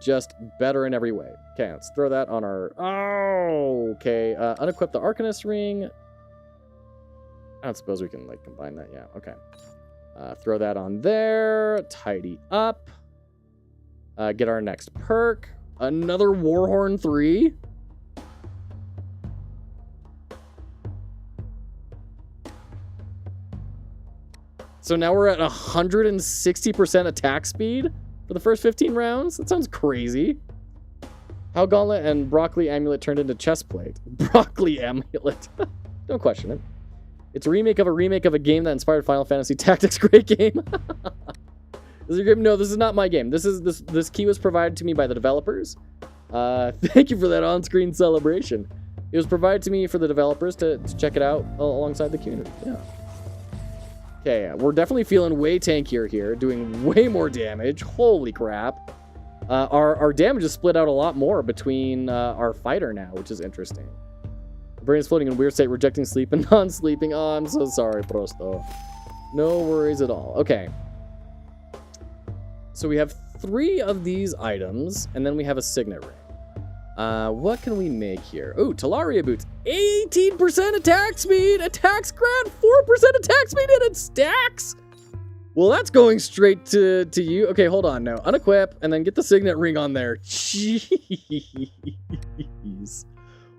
Speaker 1: Just better in every way. Okay, let's throw that on our... Oh, okay. Unequip the Arcanist ring. I don't suppose we can, like, combine that. Yeah, okay. Throw that on there. Tidy up. Get our next perk. Another Warhorn 3. So now we're at 160% attack speed for the first 15 rounds. That sounds crazy. How Gauntlet and Broccoli Amulet turned into chest plate. Broccoli Amulet. Don't question it. It's a remake of a game that inspired Final Fantasy Tactics. Great game. Is it great? No, this is not my game. This key was provided to me by the developers. Thank you for that on-screen celebration. It was provided to me for the developers to check it out alongside the community. Yeah. Okay, we're definitely feeling way tankier here, doing way more damage. Holy crap. Our damage is split out a lot more between our fighter now, which is interesting. The brain is floating in a weird state, rejecting sleep and non-sleeping. Oh, I'm so sorry, Prosto. No worries at all. Okay. So we have 3 of these items, and then we have a signet ring. What can we make here? Oh, Talaria boots. 18% attack speed, attack grant, 4% attack speed, and it stacks. Well, that's going straight to you. Okay, hold on. No, unequip, and then get the signet ring on there. Jeez.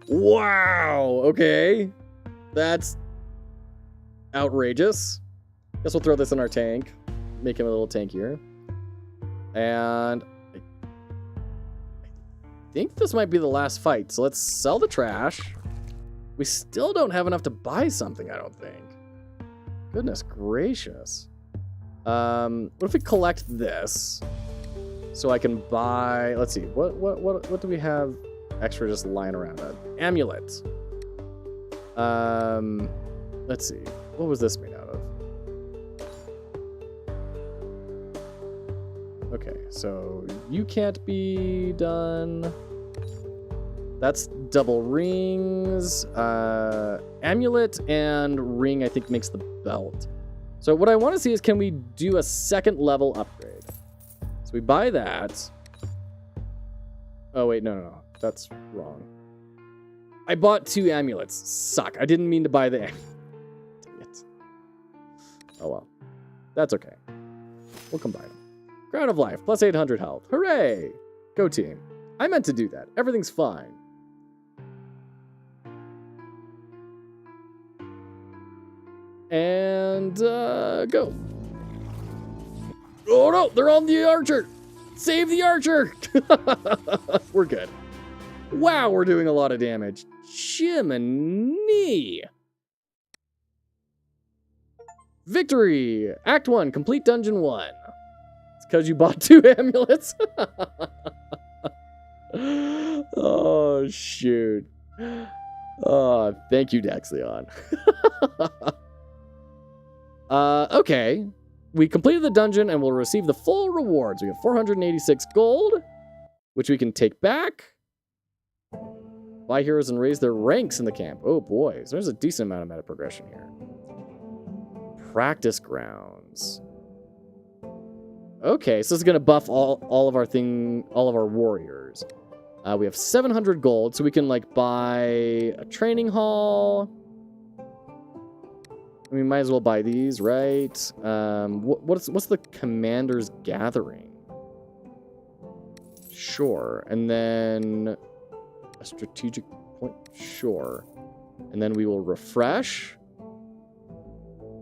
Speaker 1: Wow. Okay. That's outrageous. Guess we'll throw this in our tank. Make him a little tankier. And I think this might be the last fight. So let's sell the trash. We still don't have enough to buy something, I don't think. Goodness gracious. What if we collect this? So I can buy, let's see, what do we have extra just lying around? Amulet. Let's see. What was this made out of? Okay, so you can't be done. That's double rings. Amulet and ring, I think, makes the belt. So what I want to see is, can we do a second level upgrade? So we buy that. Oh, wait, no. That's wrong. I bought 2 amulets. Suck. I didn't mean to buy the Dang it. Oh, well. That's okay. We'll combine them. Crown of Life, plus 800 health. Hooray! Go team. I meant to do that. Everything's fine. And, go. Oh no, they're on the archer. Save the archer. We're good. Wow, we're doing a lot of damage. Jiminy. Victory. Act 1, complete dungeon 1. It's because you bought 2 amulets. Oh, shoot. Oh, thank you, Daxleon. Okay. We completed the dungeon and we'll receive the full rewards. We have 486 gold, which we can take back. Buy heroes and raise their ranks in the camp. Oh boy, so there's a decent amount of meta progression here. Practice grounds. Okay, so this is gonna buff all of our warriors. We have 700 gold, so we can like buy a training hall. We might as well buy these, right? What's the commander's gathering? Sure, and then a strategic point. Sure, and then we will refresh.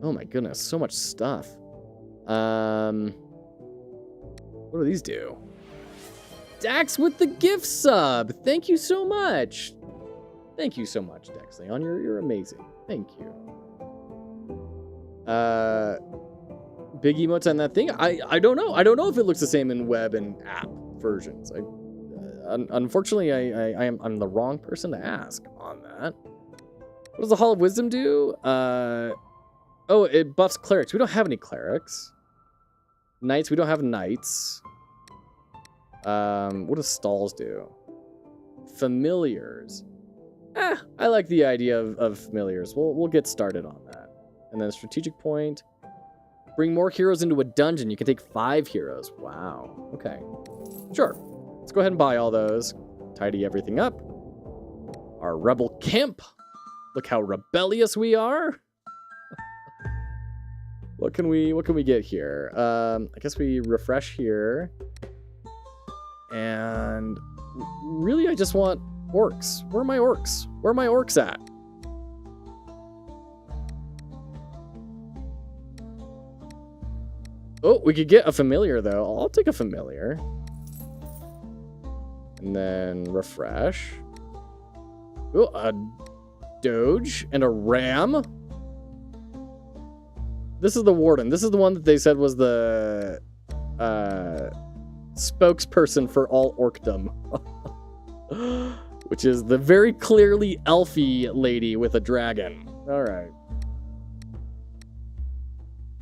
Speaker 1: Oh my goodness, so much stuff. What do these do? Dax with the gift sub. Thank you so much. Thank you so much, Dax Leon. You're amazing. Thank you. Big emotes on that thing. I don't know. I don't know if it looks the same in web and app versions. Unfortunately, I'm the wrong person to ask on that. What does the Hall of Wisdom do? Oh, it buffs clerics. We don't have any clerics. Knights. We don't have knights. What does stalls do? Familiars. I like the idea of familiars. We'll get started on that. And then strategic point. Bring more heroes into a dungeon. You can take 5 heroes. Wow. Okay. Sure. Let's go ahead and buy all those. Tidy everything up. Our rebel camp. Look how rebellious we are. What can we get here? I guess we refresh here. And really, I just want orcs. Where are my orcs? Where are my orcs at? Oh, we could get a familiar, though. I'll take a familiar. And then refresh. Oh, a doge and a ram. This is the warden. This is the one that they said was the spokesperson for all orcdom. Which is the very clearly elfy lady with a dragon. All right.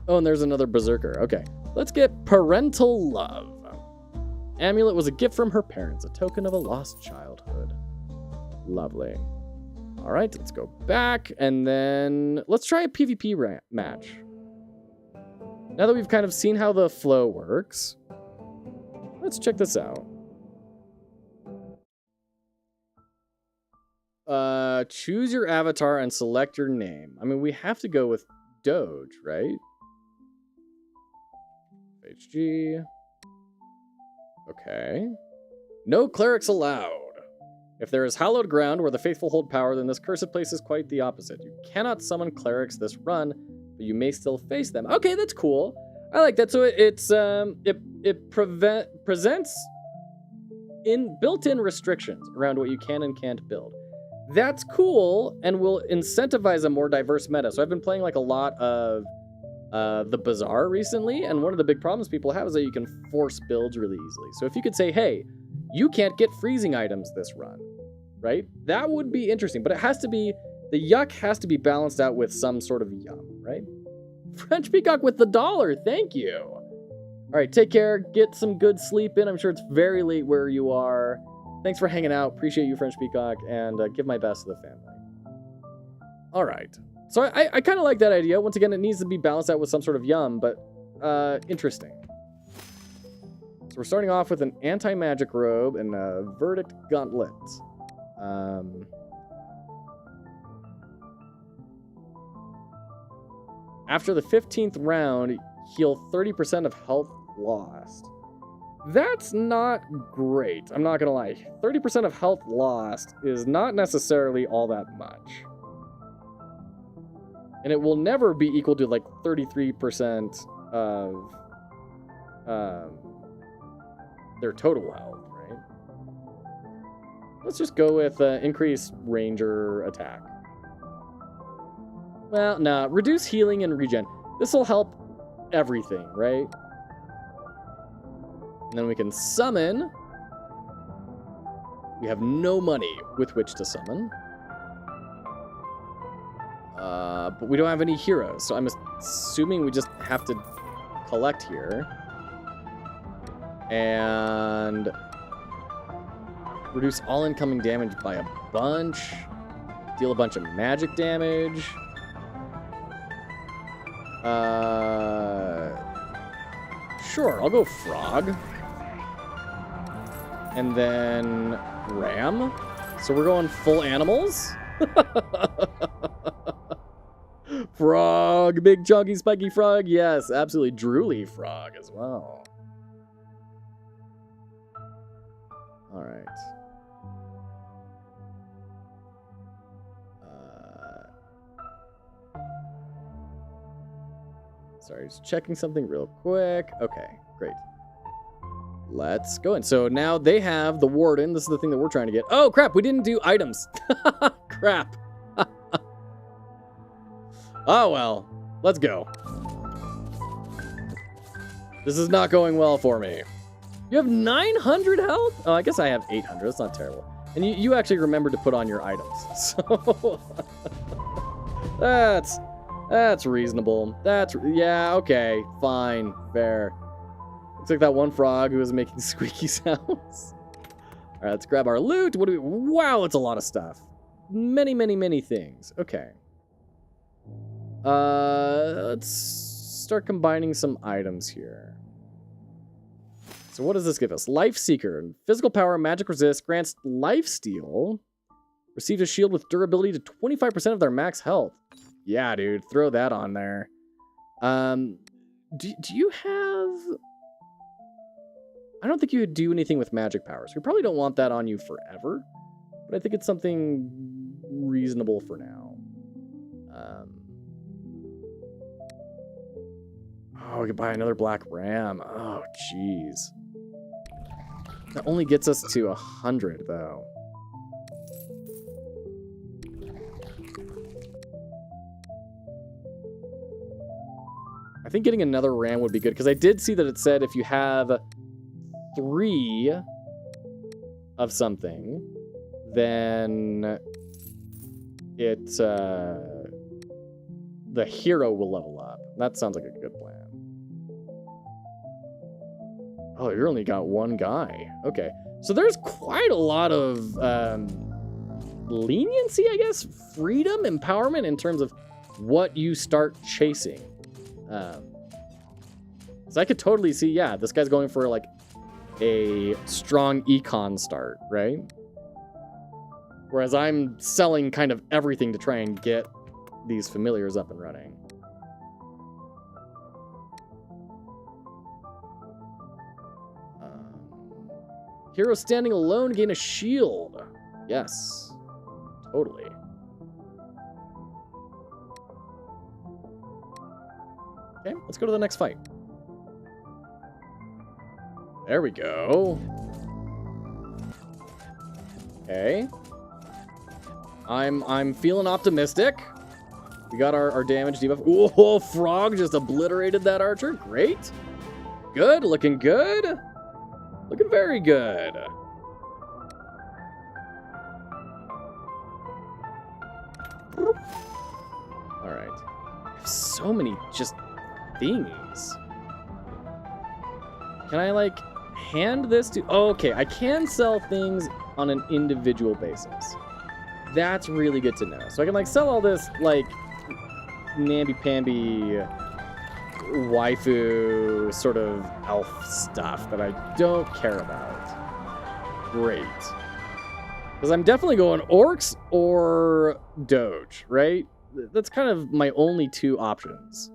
Speaker 1: Oh, and there's another berserker. Okay. Let's get parental love. Amulet was a gift from her parents, a token of a lost childhood. Lovely. All right, let's go back, and then let's try a PvP match. Now that we've kind of seen how the flow works, let's check this out. Choose your avatar and select your name. I mean, we have to go with Doge, right? HG. Okay. No clerics allowed. If there is hallowed ground where the faithful hold power, then this cursed place is quite the opposite. You cannot summon clerics this run, but you may still face them. Okay, that's cool. I like that. So it presents built-in restrictions around what you can and can't build. That's cool, and will incentivize a more diverse meta. So I've been playing like a lot of the Bazaar recently, and one of the big problems people have is that you can force builds really easily. So if you could say, hey, you can't get freezing items this run, right? That would be interesting, but it has to be, the yuck has to be balanced out with some sort of yum, right? French Peacock with the $1, thank you. All right, take care, get some good sleep in. I'm sure it's very late where you are. Thanks for hanging out, appreciate you, French Peacock, and give my best to the family. All right, so I kind of like that idea. Once again, it needs to be balanced out with some sort of yum, but interesting. So we're starting off with an anti-magic robe and a verdict gauntlet. After the 15th round, heal 30% of health lost. That's not great, I'm not gonna lie. 30% of health lost is not necessarily all that much. And it will never be equal to like 33% of their total health, right? Let's just go with increased ranger attack. Well, nah, reduce healing and regen. This will help everything, right? And then we can summon. We have no money with which to summon. But we don't have any heroes, so I'm assuming we just have to collect here. And reduce all incoming damage by a bunch. Deal a bunch of magic damage. Sure, I'll go frog. And then ram. So we're going full animals. Frog, big chunky spiky frog. Yes, absolutely. Drooly frog as well. All right. Sorry, just checking something real quick. Okay, great. Let's go in. So now they have the warden. This is the thing that we're trying to get. Oh, crap, we didn't do items. Crap. Oh, well, let's go. This is not going well for me. You have 900 health? Oh, I guess I have 800. That's not terrible. And you actually remembered to put on your items. So that's reasonable. Yeah, okay, fine, fair. Looks like that one frog who was making squeaky sounds. All right, let's grab our loot. What do we? Wow, it's a lot of stuff. Many, many, many things. Okay. Let's start combining some items here. So what does this give us? Life Seeker. Physical power, magic resist, grants lifesteal. Receives a shield with durability to 25% of their max health. Yeah, dude, throw that on there. Do you have... I don't think you would do anything with magic powers. We probably don't want that on you forever, but I think it's something reasonable for now. Oh, we could buy another black ram. Oh, jeez. That only gets us to 100, though. I think getting another ram would be good, because I did see that it said if you have 3 of something, then it the hero will level up. That sounds like a good plan. Oh, you only got 1 guy. Okay. So there's quite a lot of leniency, I guess, freedom, empowerment in terms of what you start chasing. So I could totally see, yeah, this guy's going for like a strong econ start, right? Whereas I'm selling kind of everything to try and get these familiars up and running. Hero standing alone gain a shield. Yes, totally. Okay, let's go to the next fight. There we go. Okay. I'm feeling optimistic. We got our damage debuff. Ooh, frog just obliterated that archer. Great. Good, looking good. Looking very good. All right. I have so many just things. Can I, like, hand this to... Oh, okay, I can sell things on an individual basis. That's really good to know. So I can, like, sell all this, like, namby-pamby waifu sort of elf stuff that I don't care about. Great. Because I'm definitely going orcs or doge, right? That's kind of my only 2 options.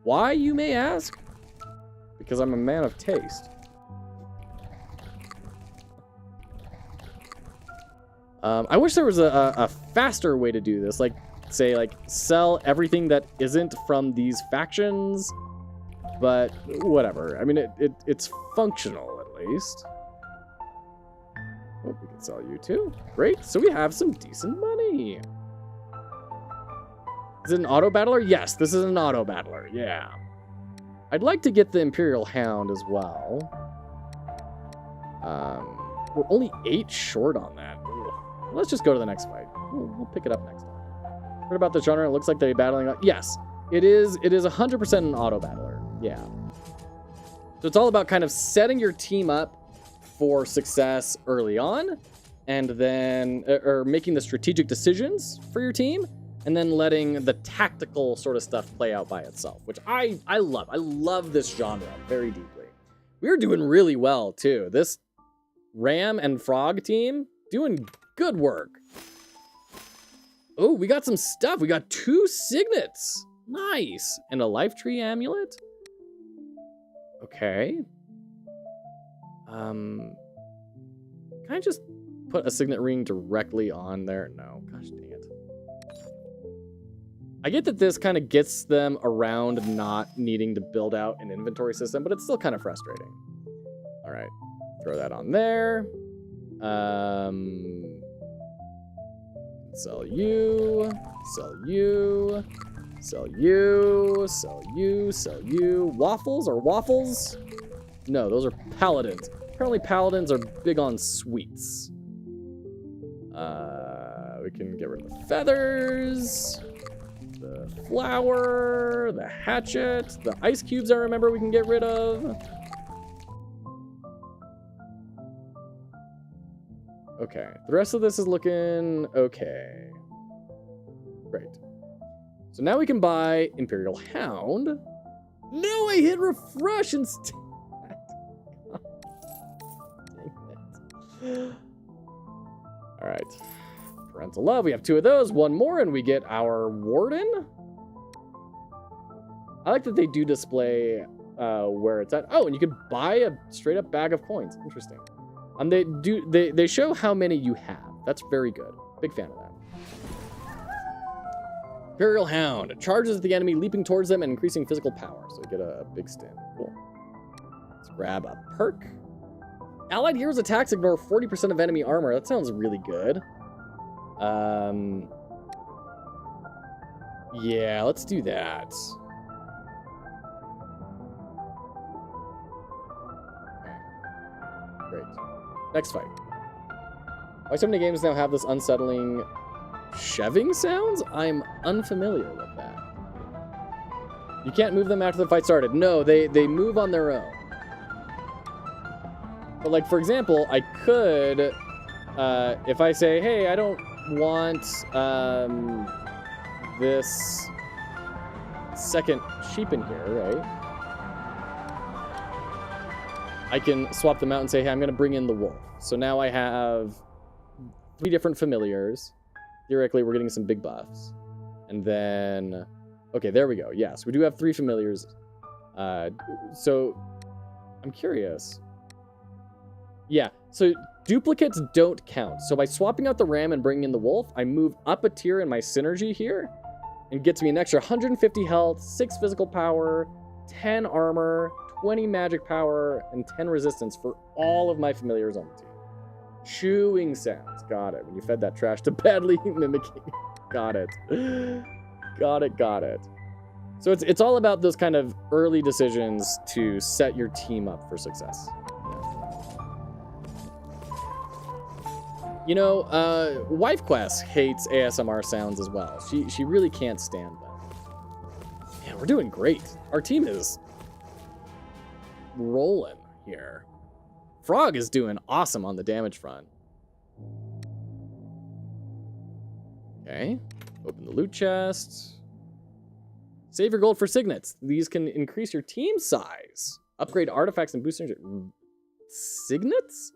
Speaker 1: Why, you may ask? Because I'm a man of taste. I wish there was a faster way to do this. Like, say, like, sell everything that isn't from these factions. But whatever. I mean, it's functional, at least. Oh, we can sell you too. Great. So we have some decent money. Is it an auto battler? Yes, this is an auto battler. Yeah. I'd like to get the Imperial Hound as well. We're only 8 short on that. Ugh. Let's just go to the next fight. We'll pick it up next time. Heard about the genre? It looks like they're battling. Yes, it is 100% an auto battler. Yeah. So it's all about kind of setting your team up for success early on, and then or making the strategic decisions for your team, and then letting the tactical sort of stuff play out by itself, which I love. I love this genre very deeply. We're doing really well too. This Ram and Frog team doing good work. Oh, we got some stuff. We got 2 signets. Nice. And a life tree amulet. Okay. Can I just put a signet ring directly on there? No, gosh dang it. I get that this kind of gets them around not needing to build out an inventory system, but it's still kind of frustrating. All right, throw that on there. Sell you, sell you, sell you, sell you, sell you. Waffles or waffles? No, those are paladins. Apparently paladins are big on sweets. We can get rid of the feathers, the flour, the hatchet, the ice cubes I remember we can get rid of. Okay, the rest of this is looking okay. Great. So now we can buy Imperial Hound. No, I hit refresh instead. All right. Parental love. We have 2 of those. 1 more, and we get our warden. I like that they do display where it's at. Oh, and you can buy a straight up bag of coins. Interesting. They show how many you have. That's very good. Big fan of that. Imperial Hound charges at the enemy, leaping towards them and increasing physical power. So you get a big stun. Cool. Let's grab a perk. Allied heroes' attacks ignore 40% of enemy armor. That sounds really good. Yeah, let's do that. Okay. Great. Next fight. Why so many games now have this unsettling shoving sounds? I'm unfamiliar with that. You can't move them after the fight started. No, they move on their own. But like, for example, I could, if I say, hey, I don't want this second sheep in here, right? I can swap them out and say, hey, I'm going to bring in the wolf. So now I have 3 different familiars. Theoretically, we're getting some big buffs. And then, okay, there we go. Yes, we do have 3 familiars. So I'm curious. Yeah, so duplicates don't count. So by swapping out the ram and bringing in the wolf, I move up a tier in my synergy here and gets me an extra 150 health, 6 physical power, 10 armor, 20 magic power, and 10 resistance for all of my familiars on the team. Chewing sounds. Got it. When you fed that trash to badly mimicking. Got it. Got it. So it's all about those kind of early decisions to set your team up for success. You know, Wife Quest hates ASMR sounds as well. She really can't stand them. Man, we're doing great. Our team is rolling here. Frog is doing awesome on the damage front. Okay. Open the loot chest. Save your gold for signets. These can increase your team size. Upgrade artifacts and boost energy. Signets?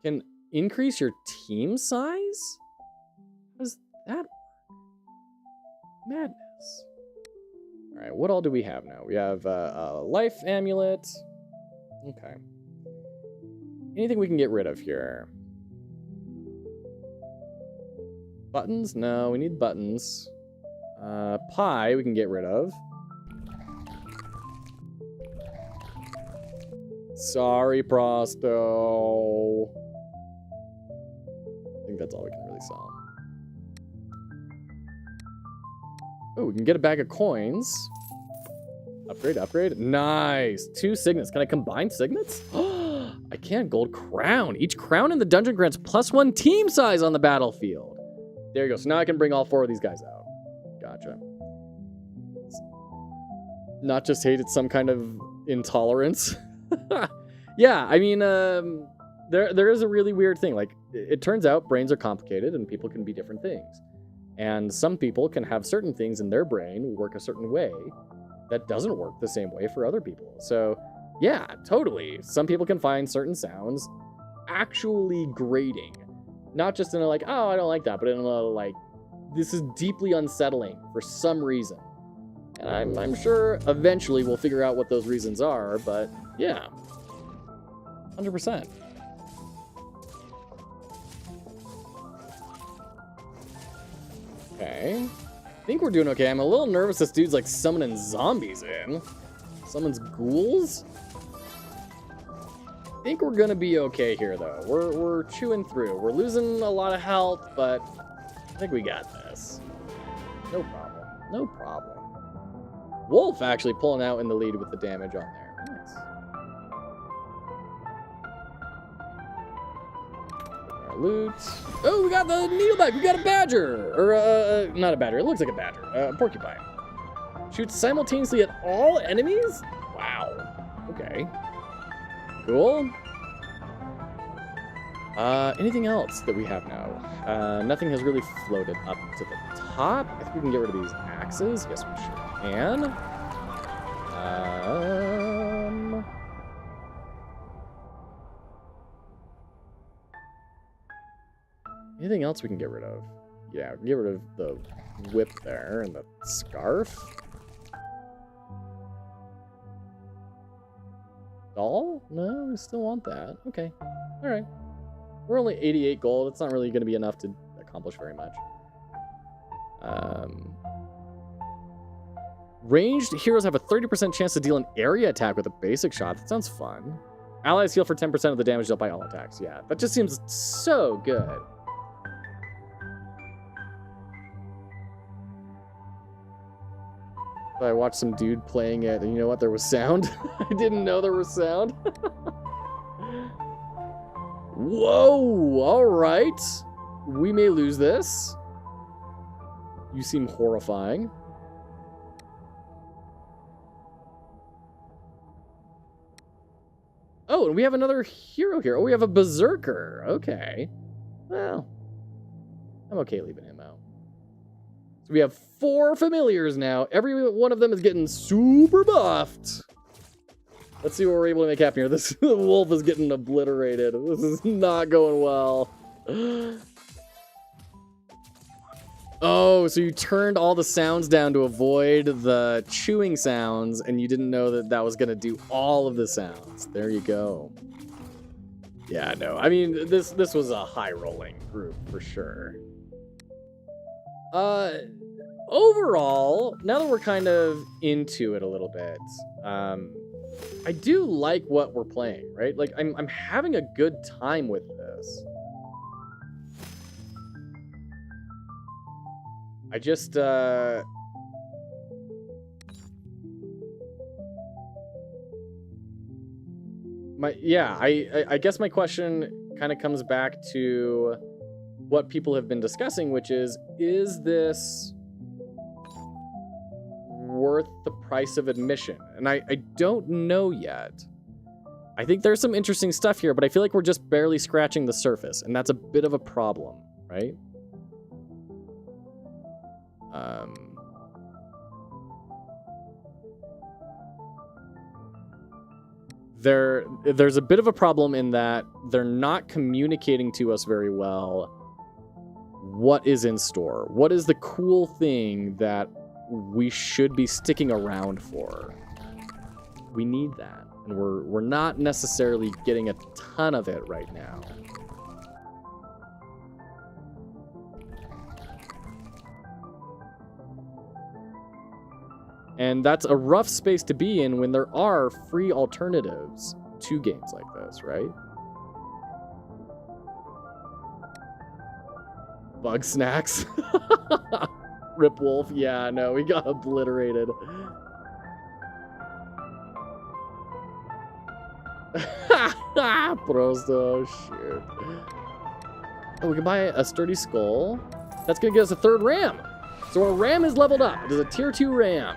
Speaker 1: Can increase your team size? How does that work? Madness. All right, what all do we have now? We have a life amulet. Okay. Anything we can get rid of here? Buttons? No, we need buttons. Pie we can get rid of. Sorry, Prosto. I think that's all we can really sell. Oh, we can get a bag of coins. Upgrade. Nice. 2 signets. Can I combine signets? I can. Gold crown. Each crown in the dungeon grants +1 team size on the battlefield. There you go. So now I can bring all 4 of these guys out. Gotcha. Not just hate, it's some kind of intolerance. Yeah, I mean, there is a really weird thing. Like, it turns out brains are complicated and people can be different things. And some people can have certain things in their brain work a certain way that doesn't work the same way for other people. So, yeah, totally. Some people can find certain sounds actually grating. Not just in a like, oh, I don't like that, but in a like, this is deeply unsettling for some reason. And I'm sure eventually we'll figure out what those reasons are, but yeah. 100%. Okay. I think we're doing okay. I'm a little nervous this dude's like summoning zombies in. Summons ghouls? I think we're gonna be okay here though. We're chewing through. We're losing a lot of health, but I think we got this. No problem. Wolf actually pulling out in the lead with the damage on there. Nice. Our loot. Oh, we got the needleback. We got a badger. Or, not a badger. It looks like a badger. A porcupine. Shoots simultaneously at all enemies? Wow. Okay. Cool. Anything else that we have now? Nothing has really floated up to the top. I think we can get rid of these axes. Yes, we sure can. Anything else we can get rid of? Yeah, we can get rid of the whip there and the scarf. Doll? No, we still want that. Okay. All right. We're only 88 gold. It's not really going to be enough to accomplish very much. Ranged heroes have a 30% chance to deal an area attack with a basic shot. That sounds fun. Allies heal for 10% of the damage dealt by all attacks. Yeah, that just seems so good. I watched some dude playing it, and you know what? There was sound. I didn't know there was sound. Whoa! All right. We may lose this. You seem horrifying. Oh, and we have another hero here. Oh, we have a berserker. Okay. Well, I'm okay leaving him out. So we have 4 familiars now. Every one of them is getting super buffed. Let's see what we're able to make happen here. This wolf is getting obliterated. This is not going well. Oh, so you turned all the sounds down to avoid the chewing sounds, and you didn't know that that was going to do all of the sounds. There you go. Yeah, no. I mean, this was a high-rolling group for sure. Overall, now that we're kind of into it a little bit, I do like what we're playing, right? Like, I'm having a good time with this. I just, I guess my question kind of comes back to what people have been discussing, which is this worth the price of admission? And I don't know yet. I think there's some interesting stuff here, but I feel like we're just barely scratching the surface, and that's a bit of a problem, right? There's a bit of a problem in that they're not communicating to us very well what is in store. What is the cool thing that we should be sticking around for? We need that, and we're not necessarily getting a ton of it right now. And that's a rough space to be in when there are free alternatives to games like this, right? Bug snacks. Rip Wolf. Yeah, no, we got obliterated. Prosto, shit. Oh, we can buy a sturdy skull. That's gonna get us a 3rd ram. So our ram is leveled up. It is a tier 2 ram.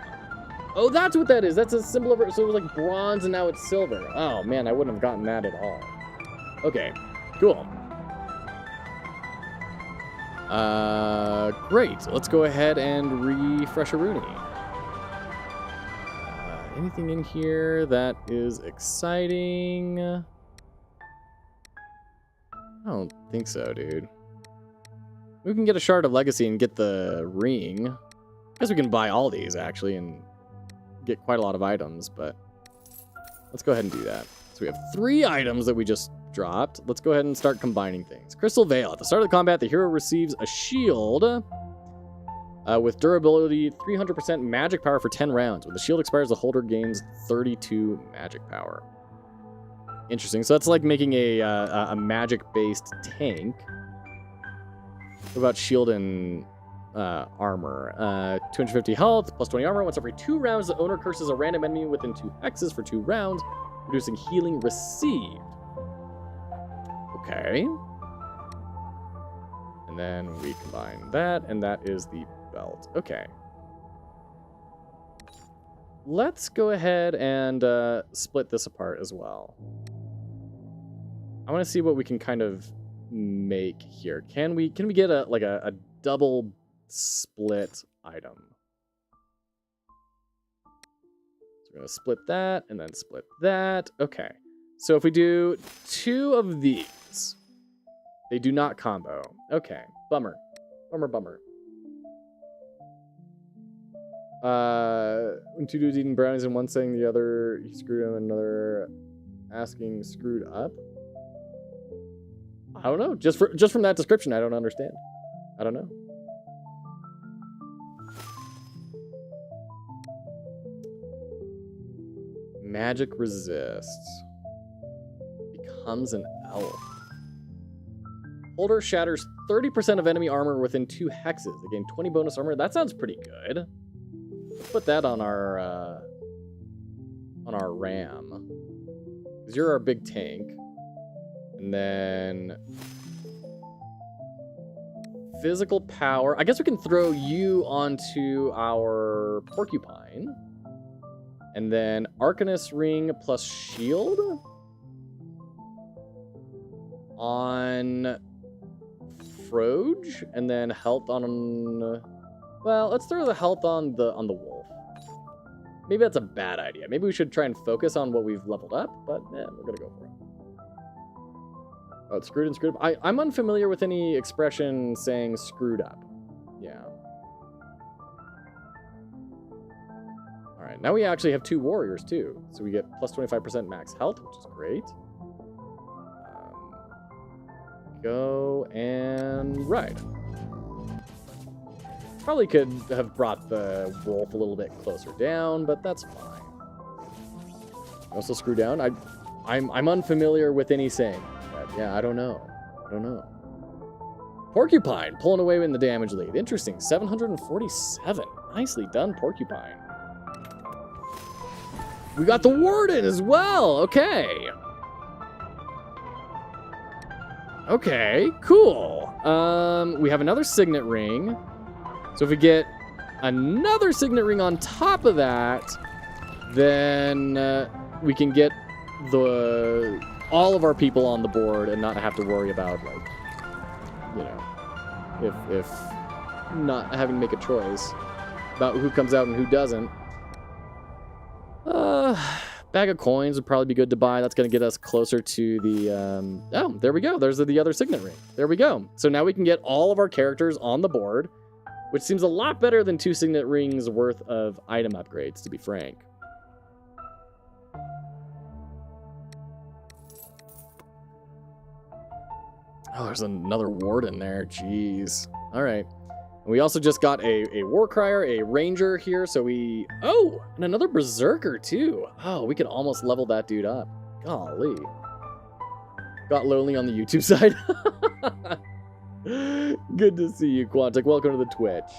Speaker 1: Oh, that's what that is. That's a symbol of it. So it was like bronze and now it's silver. Oh, man, I wouldn't have gotten that at all. Okay, cool. Great. Let's go ahead and refresh a Rooney. Anything in here that is exciting? I don't think so, dude. We can get a Shard of Legacy and get the ring. I guess we can buy all these, actually, and get quite a lot of items, but let's go ahead and do that. So we have 3 items that we just dropped. Let's go ahead and start combining things. Crystal Veil. At the start of the combat, the hero receives a shield with durability, 300% magic power for 10 rounds. When the shield expires, the holder gains 32 magic power. Interesting. So that's like making a magic-based tank. What about shield and armor? 250 health, plus 20 armor. Once every 2 rounds, the owner curses a random enemy within 2 hexes for 2 rounds, reducing healing received. Okay. And then we combine that, and that is the belt. Okay. Let's go ahead and split this apart as well. I want to see what we can kind of make here. Can we get a double split item? So we're going to split that and then split that. Okay. So if we do 2 of these, they do not combo. Okay. Bummer. Bummer. When 2 dudes eating brownies and one saying the other he screwed him, another asking screwed up. I don't know. Just from that description, I don't understand. I don't know. Magic resists. Becomes an elf. Holder shatters 30% of enemy armor within 2 hexes. They gain 20 bonus armor. That sounds pretty good. put that on our ram. Because you're our big tank. And then physical power. I guess we can throw you onto our porcupine. And then Arcanist Ring plus shield on Froge, and then health on. Well, let's throw the health on the wolf. Maybe that's a bad idea. Maybe we should try and focus on what we've leveled up, but yeah, we're gonna go for it. Oh, it's screwed and screwed up. I'm unfamiliar with any expression saying screwed up. Yeah. All right, now we actually have 2 warriors too, so we get plus 25% max health, which is great. Go and ride. Probably could have brought the wolf a little bit closer down, but that's fine. Also screw down. I'm unfamiliar with any saying. But yeah, I don't know. Porcupine pulling away in the damage lead. Interesting. 747. Nicely done, Porcupine. We got the Warden as well. Okay. Okay, cool. We have another Signet Ring. So if we get another Signet Ring on top of that, then we can get all of our people on the board and not have to worry about, like, you know, if not having to make a choice about who comes out and who doesn't. Bag of coins would probably be good to buy. That's going to get us closer to the... oh, there we go. There's the other Signet Ring. There we go. So now we can get all of our characters on the board, which seems a lot better than 2 Signet Rings worth of item upgrades, to be frank. Oh, there's another Warden there. Jeez. All right. We also just got a War Crier, a Ranger here, so we... Oh, and another Berserker, too. Oh, we could almost level that dude up. Golly. Got lonely on the YouTube side. Good to see you, Quantic. Welcome to the Twitch.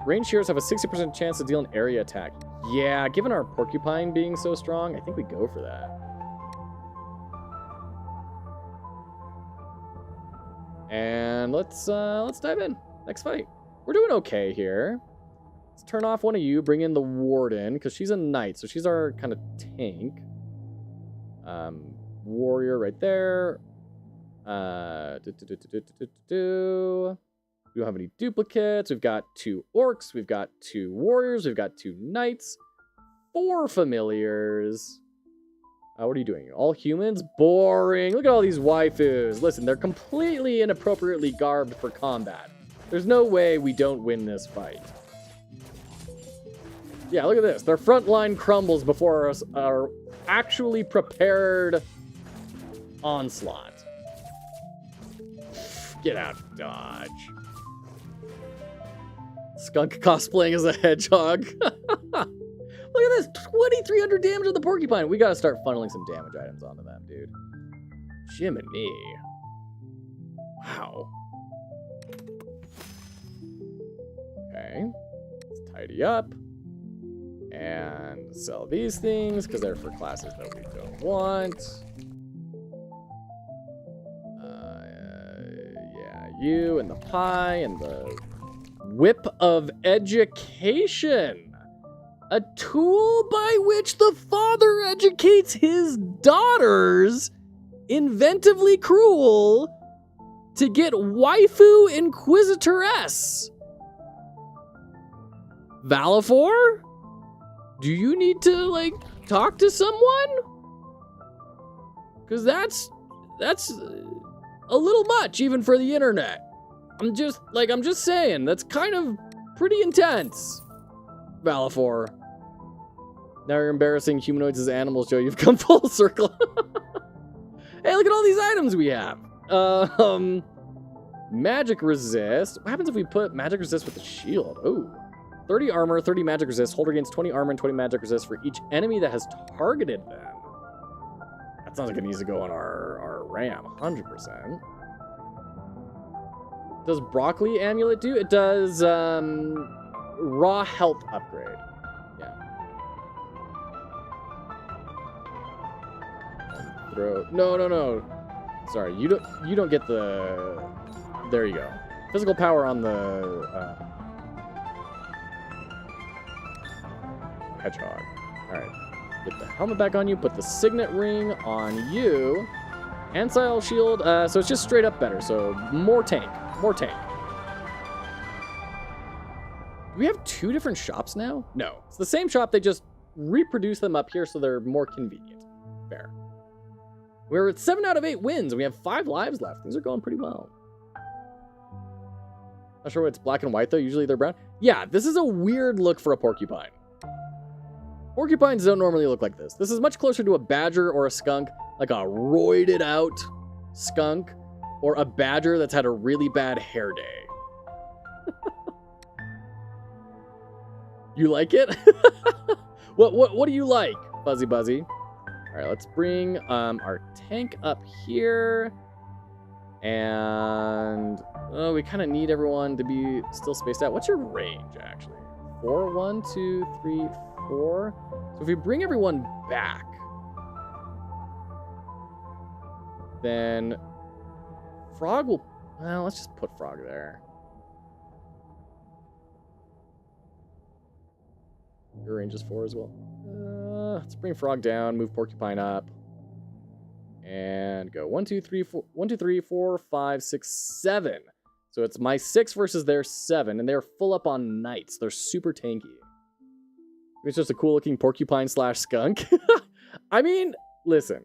Speaker 1: Range Shears have a 60% chance to deal an area attack. Yeah, given our Porcupine being so strong, I think we go for that. And let's dive in. Next fight. We're doing okay here. Let's turn off one of you, bring in the Warden, because she's a knight, so she's our kind of tank. Warrior right there. We don't have any duplicates. We've got 2 orcs. We've got 2 warriors. We've got 2 knights. 4 familiars. What are you doing? All humans? Boring. Look at all these waifus. Listen, they're completely inappropriately garbed for combat. There's no way we don't win this fight. Yeah, look at this. Their front line crumbles before our actually prepared onslaught. Get out, dodge. Skunk cosplaying as a hedgehog. Look at this, 2,300 damage on the Porcupine. We gotta start funneling some damage items onto them, dude. Jiminy. Wow. Okay. Let's tidy up. And sell these things, because they're for classes that we don't want. Yeah, you and the pie and the Whip of Education. A tool by which the father educates his daughters, inventively cruel, to get waifu inquisitoress. Valefor? Do you need to, like, talk to someone? Because that's a little much, even for the internet. I'm just saying, that's kind of pretty intense. Valefor. Now you're embarrassing humanoids as animals, Joe. You've come full circle. Hey, look at all these items we have. Magic resist. What happens if we put magic resist with the shield? Oh. 30 armor, 30 magic resist. Holder gains 20 armor and 20 magic resist for each enemy that has targeted them. That sounds like it needs to go on our ram, 100%. Does broccoli amulet do? It does, raw health upgrade. Yeah. Throw. No. Sorry, you don't get the. There you go. Physical power on the hedgehog. All right. Get the helmet back on you. Put the signet ring on you. Ansile shield. So it's just straight up better. So more tank. More tank. Do we have 2 different shops now? No. It's the same shop. They just reproduce them up here so they're more convenient. Fair. We're at 7 out of 8 wins. And we have 5 lives left. Things are going pretty well. Not sure why it's black and white, though. Usually they're brown. Yeah, this is a weird look for a porcupine. Porcupines don't normally look like this. This is much closer to a badger or a skunk, like a roided out skunk, or a badger that's had a really bad hair day. You like it? What do you like, Fuzzy Buzzy? All right, let's bring our tank up here. And we kind of need everyone to be still spaced out. What's your range, actually? 4, 1, 2, 3, 4. So if we bring everyone back, then Frog will... Well, let's just put Frog there. Your range is 4 as well. Let's bring Frog down, move Porcupine up. And go 1, 2, 3, 4, 1, 2, 3, 4, 5, 6, 7. So it's my 6 versus their 7, and they're full up on knights. They're super tanky. It's just a cool looking porcupine / skunk. I mean, listen,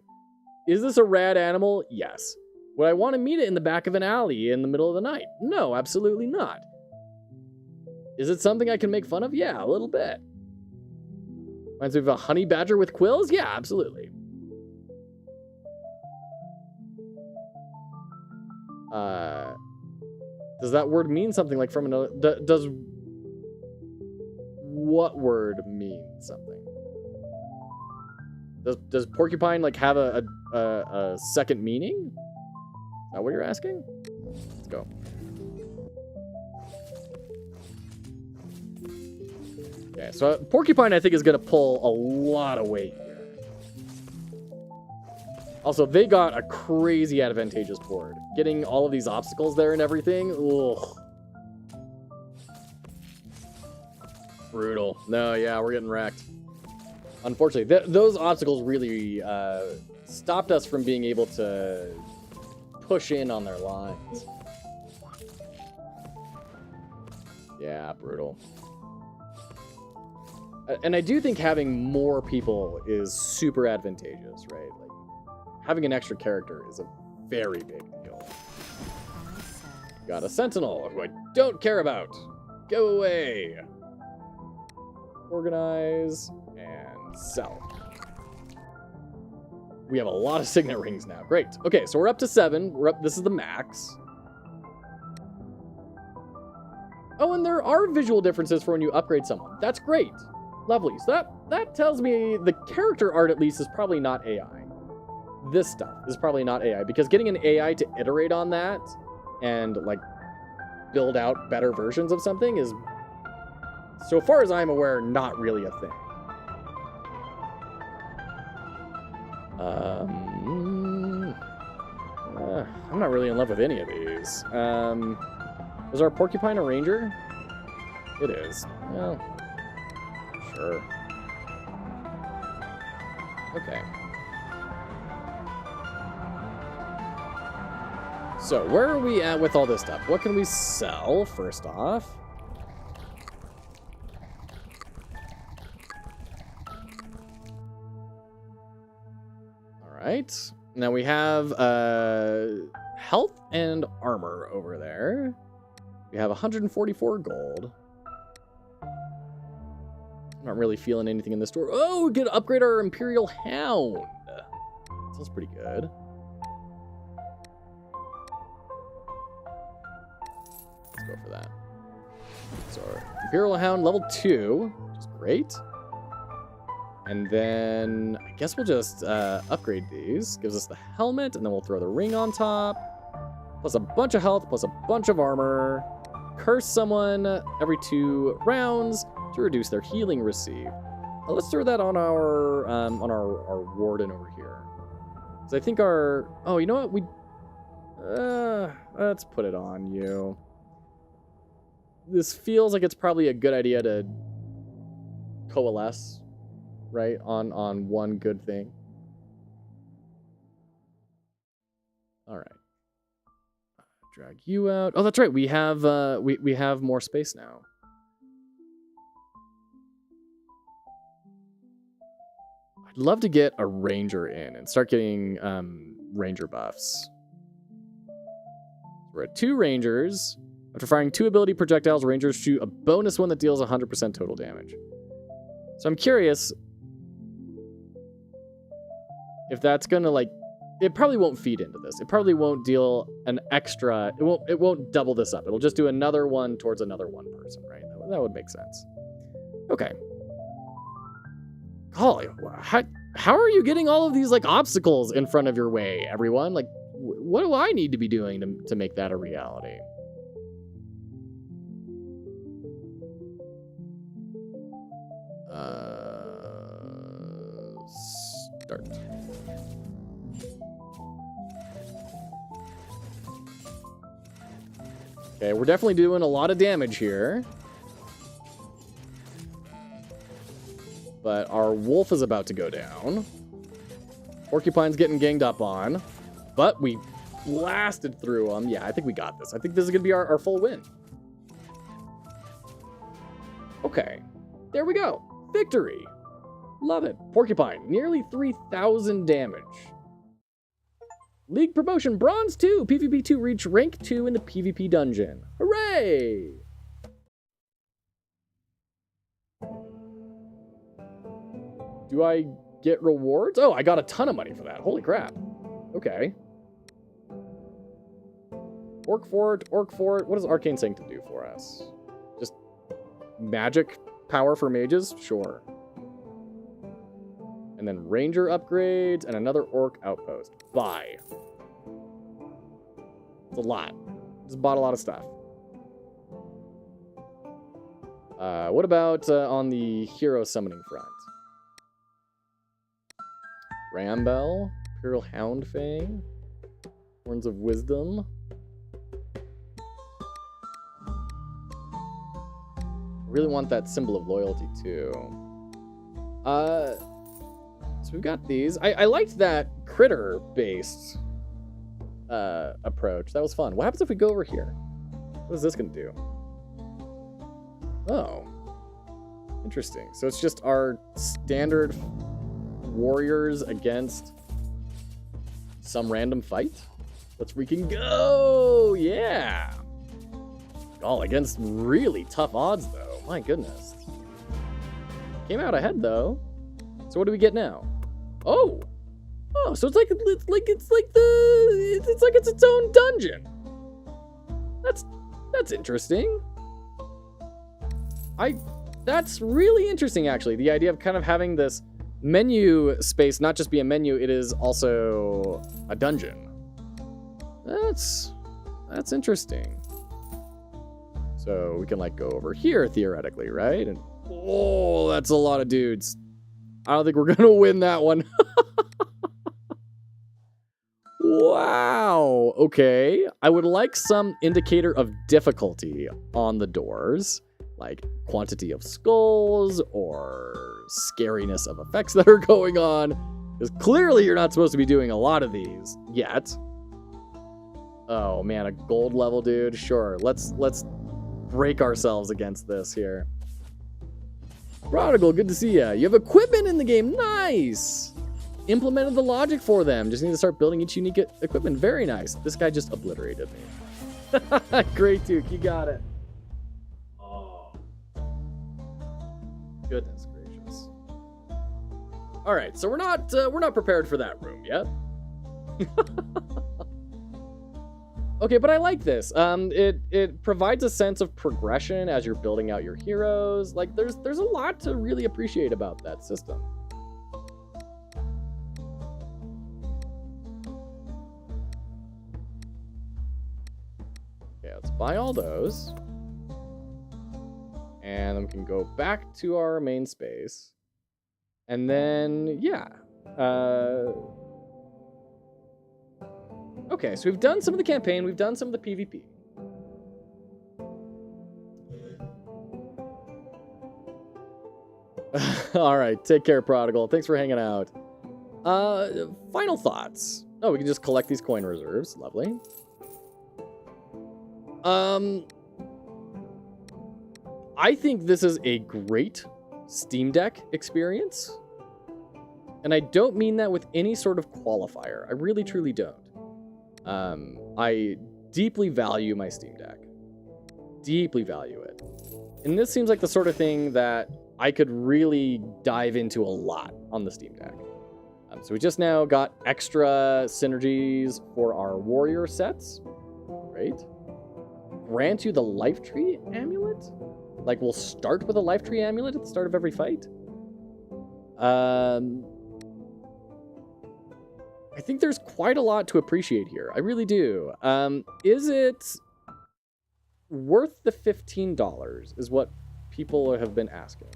Speaker 1: is this a rad animal? Yes. Would I want to meet it in the back of an alley in the middle of the night? No, absolutely not. Is it something I can make fun of? Yeah, a little bit. Reminds me of a honey badger with quills? Yeah, absolutely. Does that word mean something like from another... Does what word mean something? Does porcupine like have a second meaning? Is that what you're asking? Let's go. Okay, so porcupine I think is gonna pull a lot of weight here. Also, they got a crazy advantageous board. Getting all of these obstacles there and everything. Ugh. Brutal. No, yeah, we're getting wrecked. Unfortunately, those obstacles really stopped us from being able to push in on their lines. Yeah, brutal. And I do think having more people is super advantageous, right? Like, having an extra character is a very big deal. Got a sentinel, who I don't care about. Go away. Organize and sell. We have a lot of signet rings now. Great. Okay, so we're up to 7. This is the max. Oh, and there are visual differences for when you upgrade someone. That's great. Lovely. So that tells me the character art at least is probably not AI. This stuff is probably not AI, because getting an AI to iterate on that and like build out better versions of something is, so far as I'm aware, not really a thing. I'm not really in love with any of these. Is our porcupine a ranger? It is. Well, sure. Okay. So, where are we at with all this stuff? What can we sell, first off? Alright. Now we have health and armor over there. We have 144 gold. I'm not really feeling anything in this store. Oh, we could upgrade our Imperial Hound. Sounds pretty good. Let's go for that. So, Imperial Hound level 2, which is great. And then I guess we'll just upgrade these. Gives us the helmet, and then we'll throw the ring on top. Plus a bunch of health, plus a bunch of armor. curse someone every 2 rounds to reduce their healing received. Let's throw that on our warden over here. So I think oh, you know what? Let's put it on you. This feels like it's probably a good idea to coalesce, right, on one good thing. All right. Drag you out. Oh, that's right. We have we have more space now. I'd love to get a ranger in and start getting ranger buffs. We're at 2 rangers. After firing 2 ability projectiles, rangers shoot a bonus one that deals 100% total damage. So I'm curious if that's gonna, like, it probably won't feed into this. It probably won't deal an extra. It won't double this up. It'll just do another one towards another one person, right? That would make sense. Okay. Golly, how are you getting all of these, like, obstacles in front of your way, everyone? Like, what do I need to be doing to make that a reality? Start. Okay, we're definitely doing a lot of damage here. But our wolf is about to go down. Porcupine's getting ganged up on. But we blasted through him. Yeah, I think we got this. I think this is going to be our full win. Okay. There we go. Victory. Love it. Porcupine, nearly 3,000 damage. League promotion, Bronze 2. PvP 2, reach rank 2 in the PvP dungeon. Hooray! Do I get rewards? Oh, I got a ton of money for that. Holy crap. Okay. Orc Fort. What does Arcane Sanctum do for us? Just magic power for mages? Sure. And then ranger upgrades and another orc outpost. Buy. It's a lot. Just bought a lot of stuff. What about on the hero summoning front? Rambell, Imperial Houndfang, Horns of Wisdom. I really want that symbol of loyalty too. So we've got these. I liked that critter-based approach. That was fun. What happens if we go over here? What is this gonna do? Oh. Interesting. So it's just our standard warriors against some random fight? Let's freaking go! Yeah! All against really tough odds, though. My goodness. Came out ahead, though. So what do we get now? Oh! Oh, so it's like it's its own dungeon. That's interesting. That's really interesting, actually. The idea of kind of having this menu space not just be a menu, it is also a dungeon. That's interesting. So we can like go over here theoretically, right? And oh, that's a lot of dudes. I don't think we're gonna win that one. Wow. Okay. I would like some indicator of difficulty on the doors, like quantity of skulls or scariness of effects that are going on. Because clearly you're not supposed to be doing a lot of these yet. Oh man, a gold level dude. Sure. Let's break ourselves against this here. Prodigal, good to see ya. You have equipment in the game. Nice. Implemented the logic for them. Just need to start building each unique equipment. Very nice. This guy just obliterated me. Great, Duke. You got it. Oh. Goodness gracious. All right, so we're not prepared for that room yet. Okay, but I like this. It provides a sense of progression as you're building out your heroes. Like there's a lot to really appreciate about that system. Okay, let's buy all those. And then we can go back to our main space. And then, yeah. Okay, so we've done some of the campaign. We've done some of the PvP. All right, take care, Prodigal. Thanks for hanging out. Final thoughts. Oh, we can just collect these coin reserves. Lovely. I think this is a great Steam Deck experience. And I don't mean that with any sort of qualifier. I really, truly don't. I deeply value my Steam Deck. Deeply value it. And this seems like the sort of thing that I could really dive into a lot on the Steam Deck. So we just now got extra synergies for our warrior sets. Great. Grant you the life tree amulet? Like, we'll start with a life tree amulet at the start of every fight? I think there's quite a lot to appreciate here. I really do. Is it worth the $15 is what people have been asking.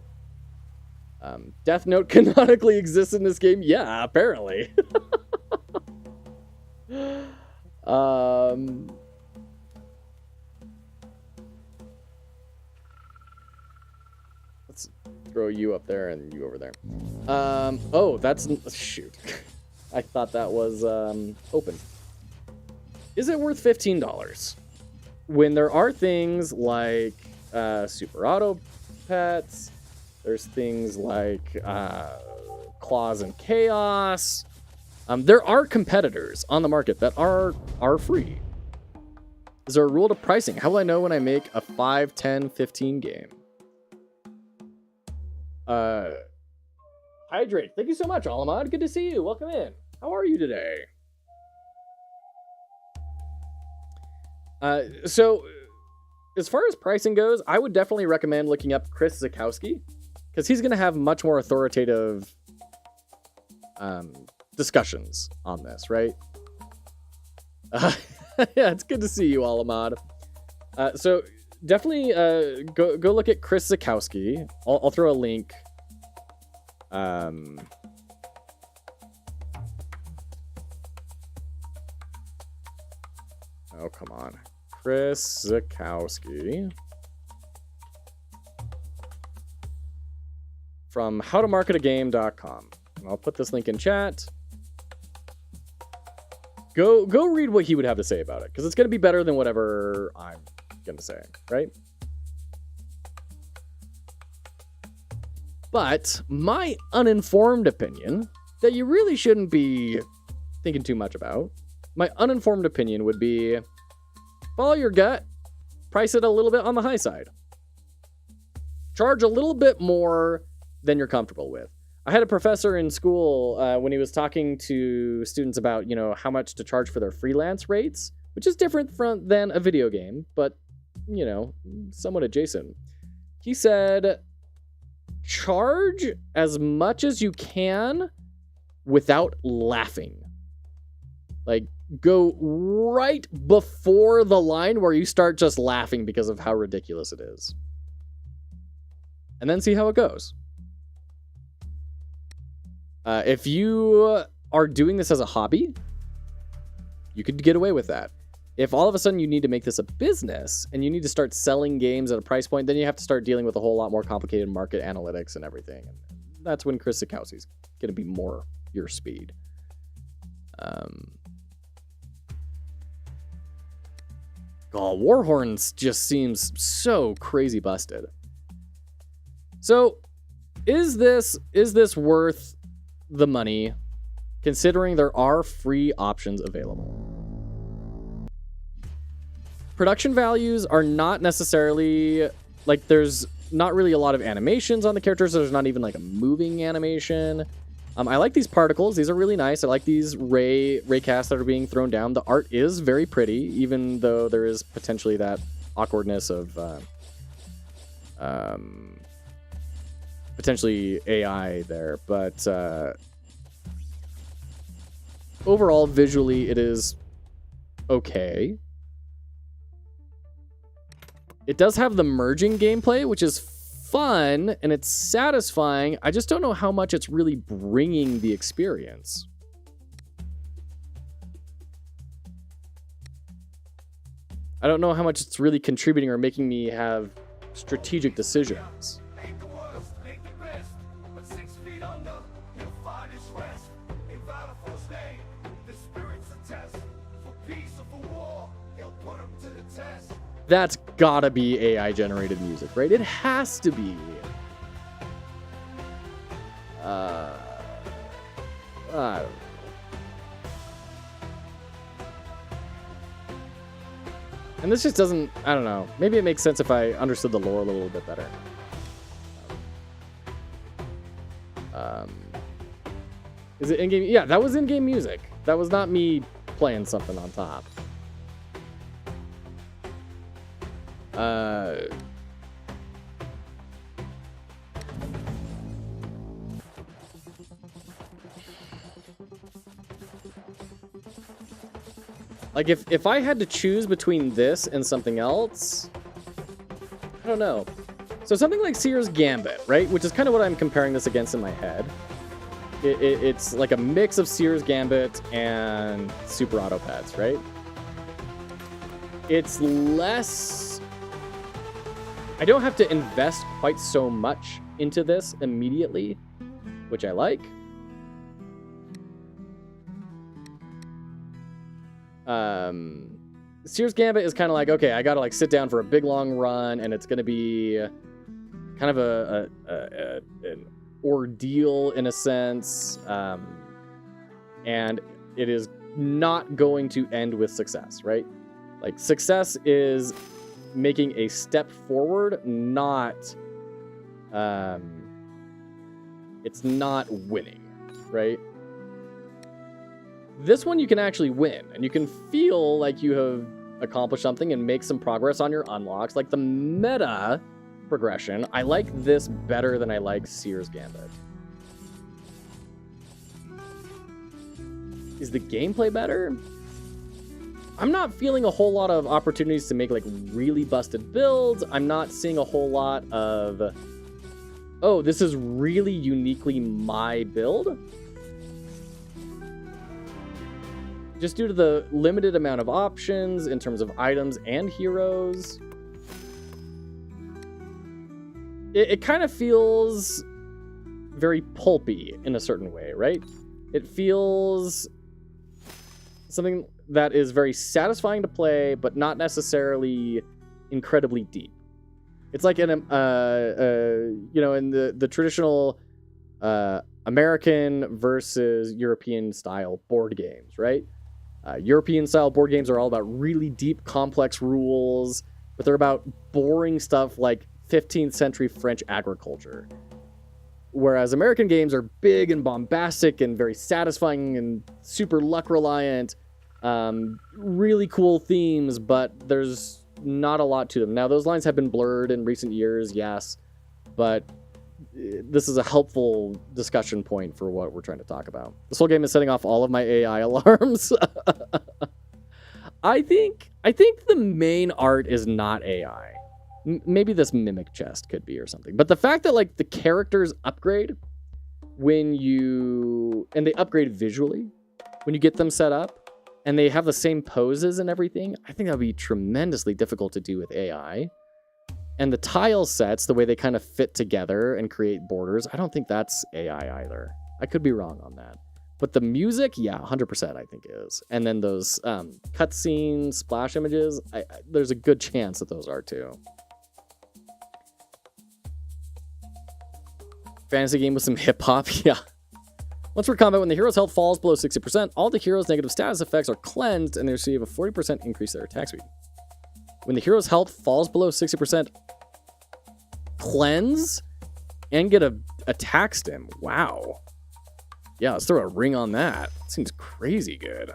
Speaker 1: Death Note canonically exists in this game? Yeah, apparently. Let's throw you up there and you over there. Oh, that's... Shoot. I thought that was open. Is it worth $15? When there are things like Super Auto Pets, there's things like Claws and Chaos. There are competitors on the market that are free. Is there a rule to pricing? How will I know when I make a 5, 10, 15 game? Hydrate. Thank you so much, Alamad. Good to see you. Welcome in. How are you today? So, as far as pricing goes, I would definitely recommend looking up Chris Zukowski, because he's going to have much more authoritative discussions on this, right? Yeah, it's good to see you, Alamad. So definitely go look at Chris Zukowski. I'll throw a link. Oh, come on. Chris Zukowski. From howtomarketagame.com. I'll put this link in chat. Go read what he would have to say about it, because it's going to be better than whatever I'm going to say, right? But my uninformed opinion, that you really shouldn't be thinking too much about, my uninformed opinion would be, follow your gut, price it a little bit on the high side. Charge a little bit more than you're comfortable with. I had a professor in school when he was talking to students about, how much to charge for their freelance rates, which is different than a video game, but, somewhat adjacent. He said, charge as much as you can without laughing. Like, go right before the line where you start just laughing because of how ridiculous it is. And then see how it goes. If you are doing this as a hobby, you could get away with that. If all of a sudden you need to make this a business and you need to start selling games at a price point, then you have to start dealing with a whole lot more complicated market analytics and everything. And that's when Chris Zukowski's going to be more your speed. Warhorns just seems so crazy busted. So, is this worth the money, considering there are free options available? Production values are not necessarily, like, there's not really a lot of animations on the characters. There's not even like a moving animation. I like these particles. These are really nice. I like these ray casts that are being thrown down. The art is very pretty, even though there is potentially that awkwardness of potentially AI there. But overall, visually, it is okay. It does have the merging gameplay, which is fun and it's satisfying. I just don't know how much it's really bringing the experience. I don't know how much it's really contributing or making me have strategic decisions. That's gotta be AI generated music, right? It has to be. I don't know. And this just doesn't, I don't know. Maybe it makes sense if I understood the lore a little bit better. Is it in-game? Yeah, that was in-game music. That was not me playing something on top. Like if I had to choose between this and something else, I don't know. So something like Seer's Gambit, right? Which is kind of what I'm comparing this against in my head. It's like a mix of Seer's Gambit and Super Auto Pets, right? It's less... I don't have to invest quite so much into this immediately, which I like. Seer's Gambit is kind of like, okay, I gotta like sit down for a big long run, and it's gonna be kind of an ordeal in a sense, and it is not going to end with success, right? Like success is making a step forward, not it's not winning, right? This one you can actually win, and you can feel like you have accomplished something and make some progress on your unlocks. Like the meta progression, I like this better than I like Seer's Gambit. Is the gameplay better? I'm not feeling a whole lot of opportunities to make like really busted builds. I'm not seeing a whole lot of, oh, this is really uniquely my build. Just due to the limited amount of options in terms of items and heroes. It kind of feels very pulpy in a certain way, right? It feels something that is very satisfying to play, but not necessarily incredibly deep. It's like in you know, in the traditional American versus European style board games, right? European style board games are all about really deep, complex rules, but they're about boring stuff like 15th century French agriculture. Whereas American games are big and bombastic and very satisfying and super luck reliant, really cool themes, but there's not a lot to them. Now, those lines have been blurred in recent years, yes, but this is a helpful discussion point for what we're trying to talk about. This whole game is setting off all of my AI alarms. I think the main art is not AI. Maybe this mimic chest could be or something. But the fact that like the characters upgrade and they upgrade visually when you get them set up, and they have the same poses and everything, I think that would be tremendously difficult to do with AI. And the tile sets, the way they kind of fit together and create borders, I don't think that's AI either. I could be wrong on that. But the music, yeah, 100% I think is. And then those cutscene splash images, there's a good chance that those are too. Fantasy game with some hip-hop, yeah. Once per combat, when the hero's health falls below 60%, all the hero's negative status effects are cleansed and they receive a 40% increase in their attack speed. When the hero's health falls below 60%, cleanse and get a attack stim. Wow. Yeah, let's throw a ring on that. Seems crazy good.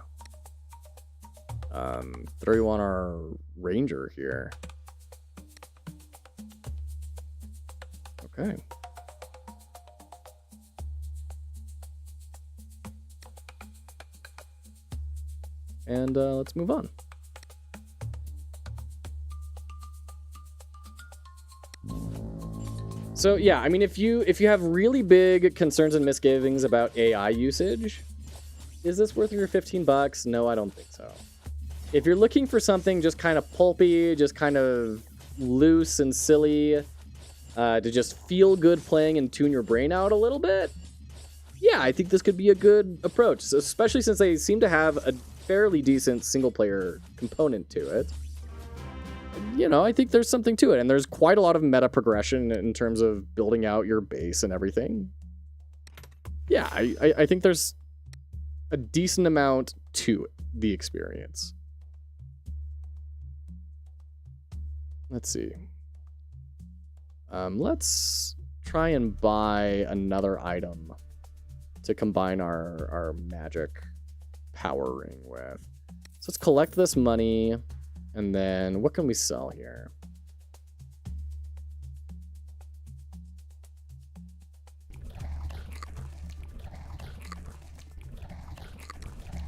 Speaker 1: Throw you on our ranger here. Okay. And let's move on. So yeah, I mean, if you have really big concerns and misgivings about AI usage, is this worth your $15? No, I don't think so. If you're looking for something just kind of pulpy, just kind of loose and silly, to just feel good playing and tune your brain out a little bit, yeah, I think this could be a good approach, especially since they seem to have a fairly decent single-player component to it. You know, I think there's something to it, and there's quite a lot of meta progression in terms of building out your base and everything. Yeah, I think there's a decent amount to the experience. Let's see. Let's try and buy another item to combine our magic power ring with. So let's collect this money, and then what can we sell here?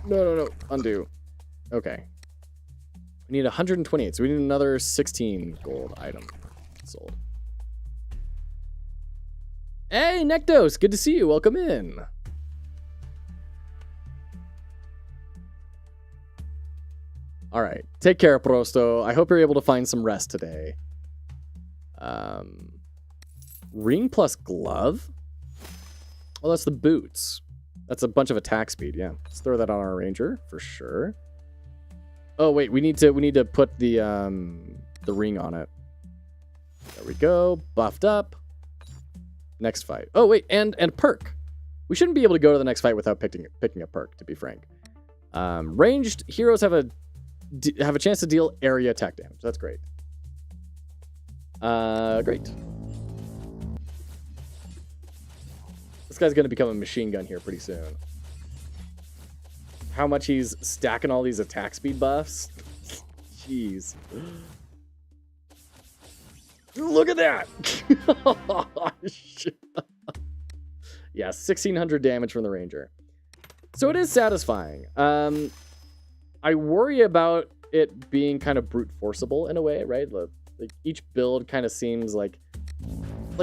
Speaker 1: No. Undo. Okay. We need 128, so we need another 16 gold item sold. Hey, Nektos! Good to see you. Welcome in. All right. Take care, Prosto. I hope you're able to find some rest today. Ring plus glove? Well, that's the boots. That's a bunch of attack speed, yeah. Let's throw that on our ranger for sure. Oh wait, we need to put the ring on it. There we go. Buffed up. Next fight. Oh wait, and perk. We shouldn't be able to go to the next fight without picking a perk, to be frank. Ranged heroes have a chance to deal area attack damage. That's great. Great. This guy's gonna become a machine gun here pretty soon. How much he's stacking all these attack speed buffs. Jeez. Look at that! Yeah, 1,600 damage from the ranger. So it is satisfying. I worry about it being kind of brute forceable in a way, right? Like each build kind of seems like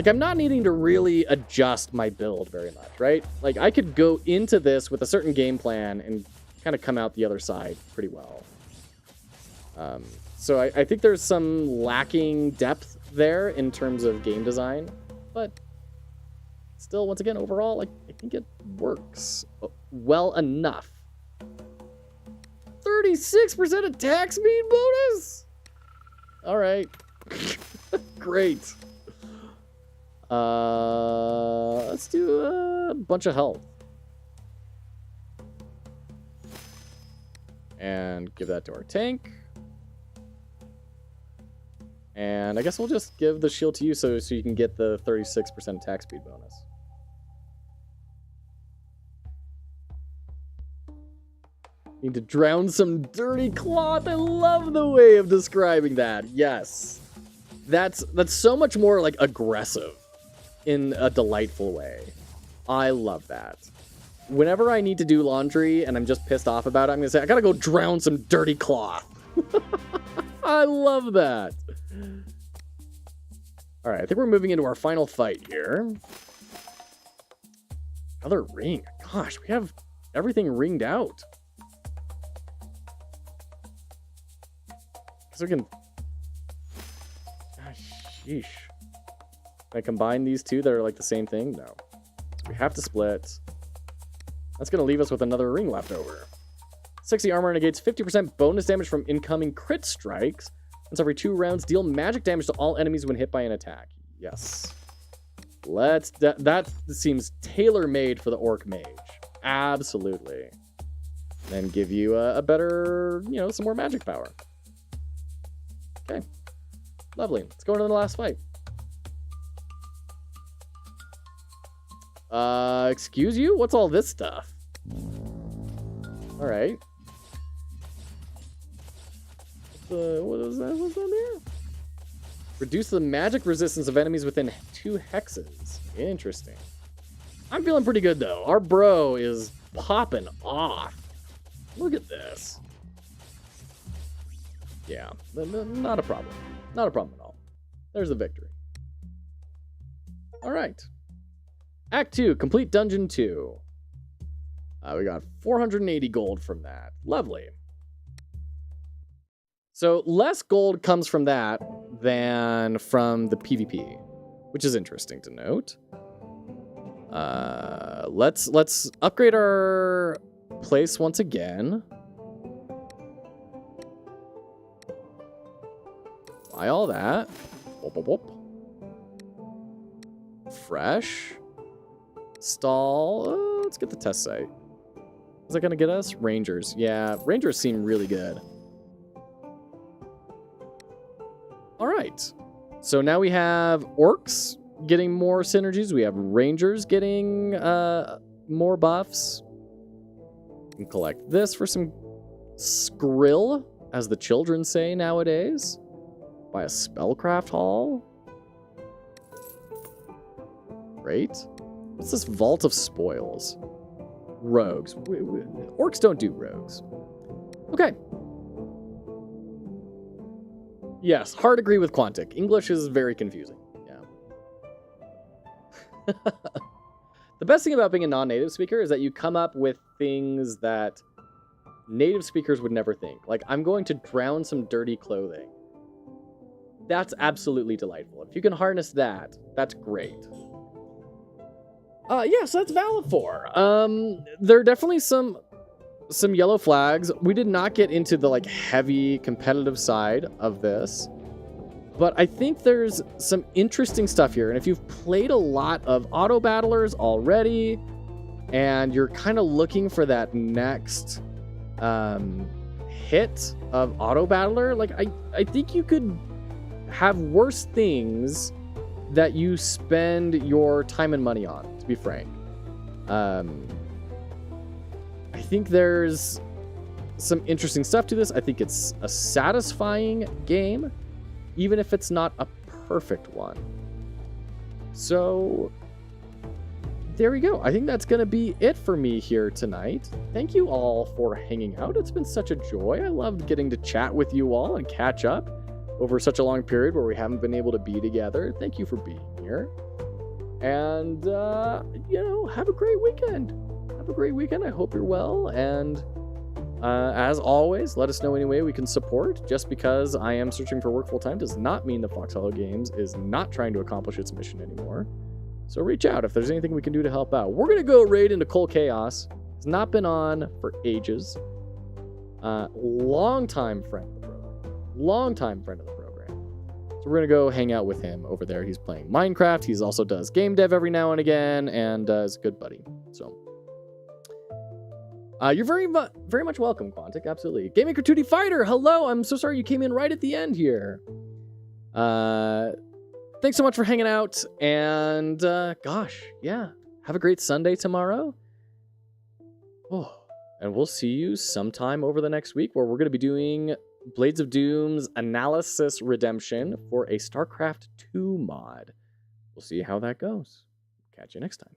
Speaker 1: I'm not needing to really adjust my build very much, right? Like I could go into this with a certain game plan and kind of come out the other side pretty well. So I think there's some lacking depth there in terms of game design, but still, once again, overall, like I think it works well enough. 36% attack speed bonus. All right, great. Let's do a bunch of health. And give that to our tank. And I guess we'll just give the shield to you so you can get the 36% attack speed bonus. Need to drown some dirty cloth. I love the way of describing that. Yes. That's so much more like aggressive in a delightful way. I love that. Whenever I need to do laundry and I'm just pissed off about it, I'm gonna say, I gotta go drown some dirty cloth. I love that. All right, I think we're moving into our final fight here. Another ring. Gosh, we have everything ringed out. So we can... Ah, sheesh. Can I combine these two that are like the same thing? No. So we have to split. That's going to leave us with another ring left over. 60 armor negates 50% bonus damage from incoming crit strikes. Once every 2 rounds, deal magic damage to all enemies when hit by an attack. Yes. That seems tailor-made for the orc mage. Absolutely. And give you a better, you know, some more magic power. Okay. Lovely. Let's go into the last fight. Excuse you? What's all this stuff? All right. What is that? What's on there? Reduce the magic resistance of enemies within 2 hexes. Interesting. I'm feeling pretty good, though. Our bro is popping off. Look at this. Yeah, not a problem. Not a problem at all. There's the victory. All right. Act 2, complete Dungeon 2. We got 480 gold from that. Lovely. So less gold comes from that than from the PvP, which is interesting to note. Let's upgrade our place once again. Buy all that. Whoop, whoop, whoop. Fresh. Stall. Let's get the test site. Is that going to get us? Rangers. Yeah, Rangers seem really good. All right. So now we have Orcs getting more synergies. We have Rangers getting more buffs. We can collect this for some skrill, as the children say nowadays. Buy a spellcraft hall. Great. What's this Vault of Spoils? Rogues. Orcs don't do rogues. Okay. Yes, hard agree with Quantic. English is very confusing. Yeah. The best thing about being a non-native speaker is that you come up with things that native speakers would never think. Like, I'm going to drown some dirty clothing. That's absolutely delightful. If you can harness that, that's great. Yeah, so that's Valefor. There are definitely some yellow flags. We did not get into the like heavy competitive side of this, but I think there's some interesting stuff here. And if you've played a lot of auto battlers already, and you're kind of looking for that next hit of auto battler, like I think you could have worse things that you spend your time and money on, to be frank. I think there's some interesting stuff to this. I think it's a satisfying game, even if it's not a perfect one. So there we go. I think that's going to be it for me here tonight. Thank you all for hanging out. It's been such a joy. I loved getting to chat with you all and catch up over such a long period where we haven't been able to be together. Thank you for being here. And, have a great weekend. Have a great weekend. I hope you're well. And as always, let us know any way we can support. Just because I am searching for work full time does not mean that Fox Hollow Games is not trying to accomplish its mission anymore. So reach out if there's anything we can do to help out. We're going to go raid into Cold Chaos. It's not been on for ages. Long-time friend of the program. Long-time friend of the program. So we're going to go hang out with him over there. He's playing Minecraft. He also does game dev every now and again, and is a good buddy. So you're very much welcome, Quantic. Absolutely. Gaming Gratuity Fighter, hello. I'm so sorry you came in right at the end here. Thanks so much for hanging out. And gosh, yeah. Have a great Sunday tomorrow. Oh, and we'll see you sometime over the next week where we're going to be doing Blades of Doom's Analysis Redemption for a StarCraft 2 mod. We'll see how that goes. Catch you next time.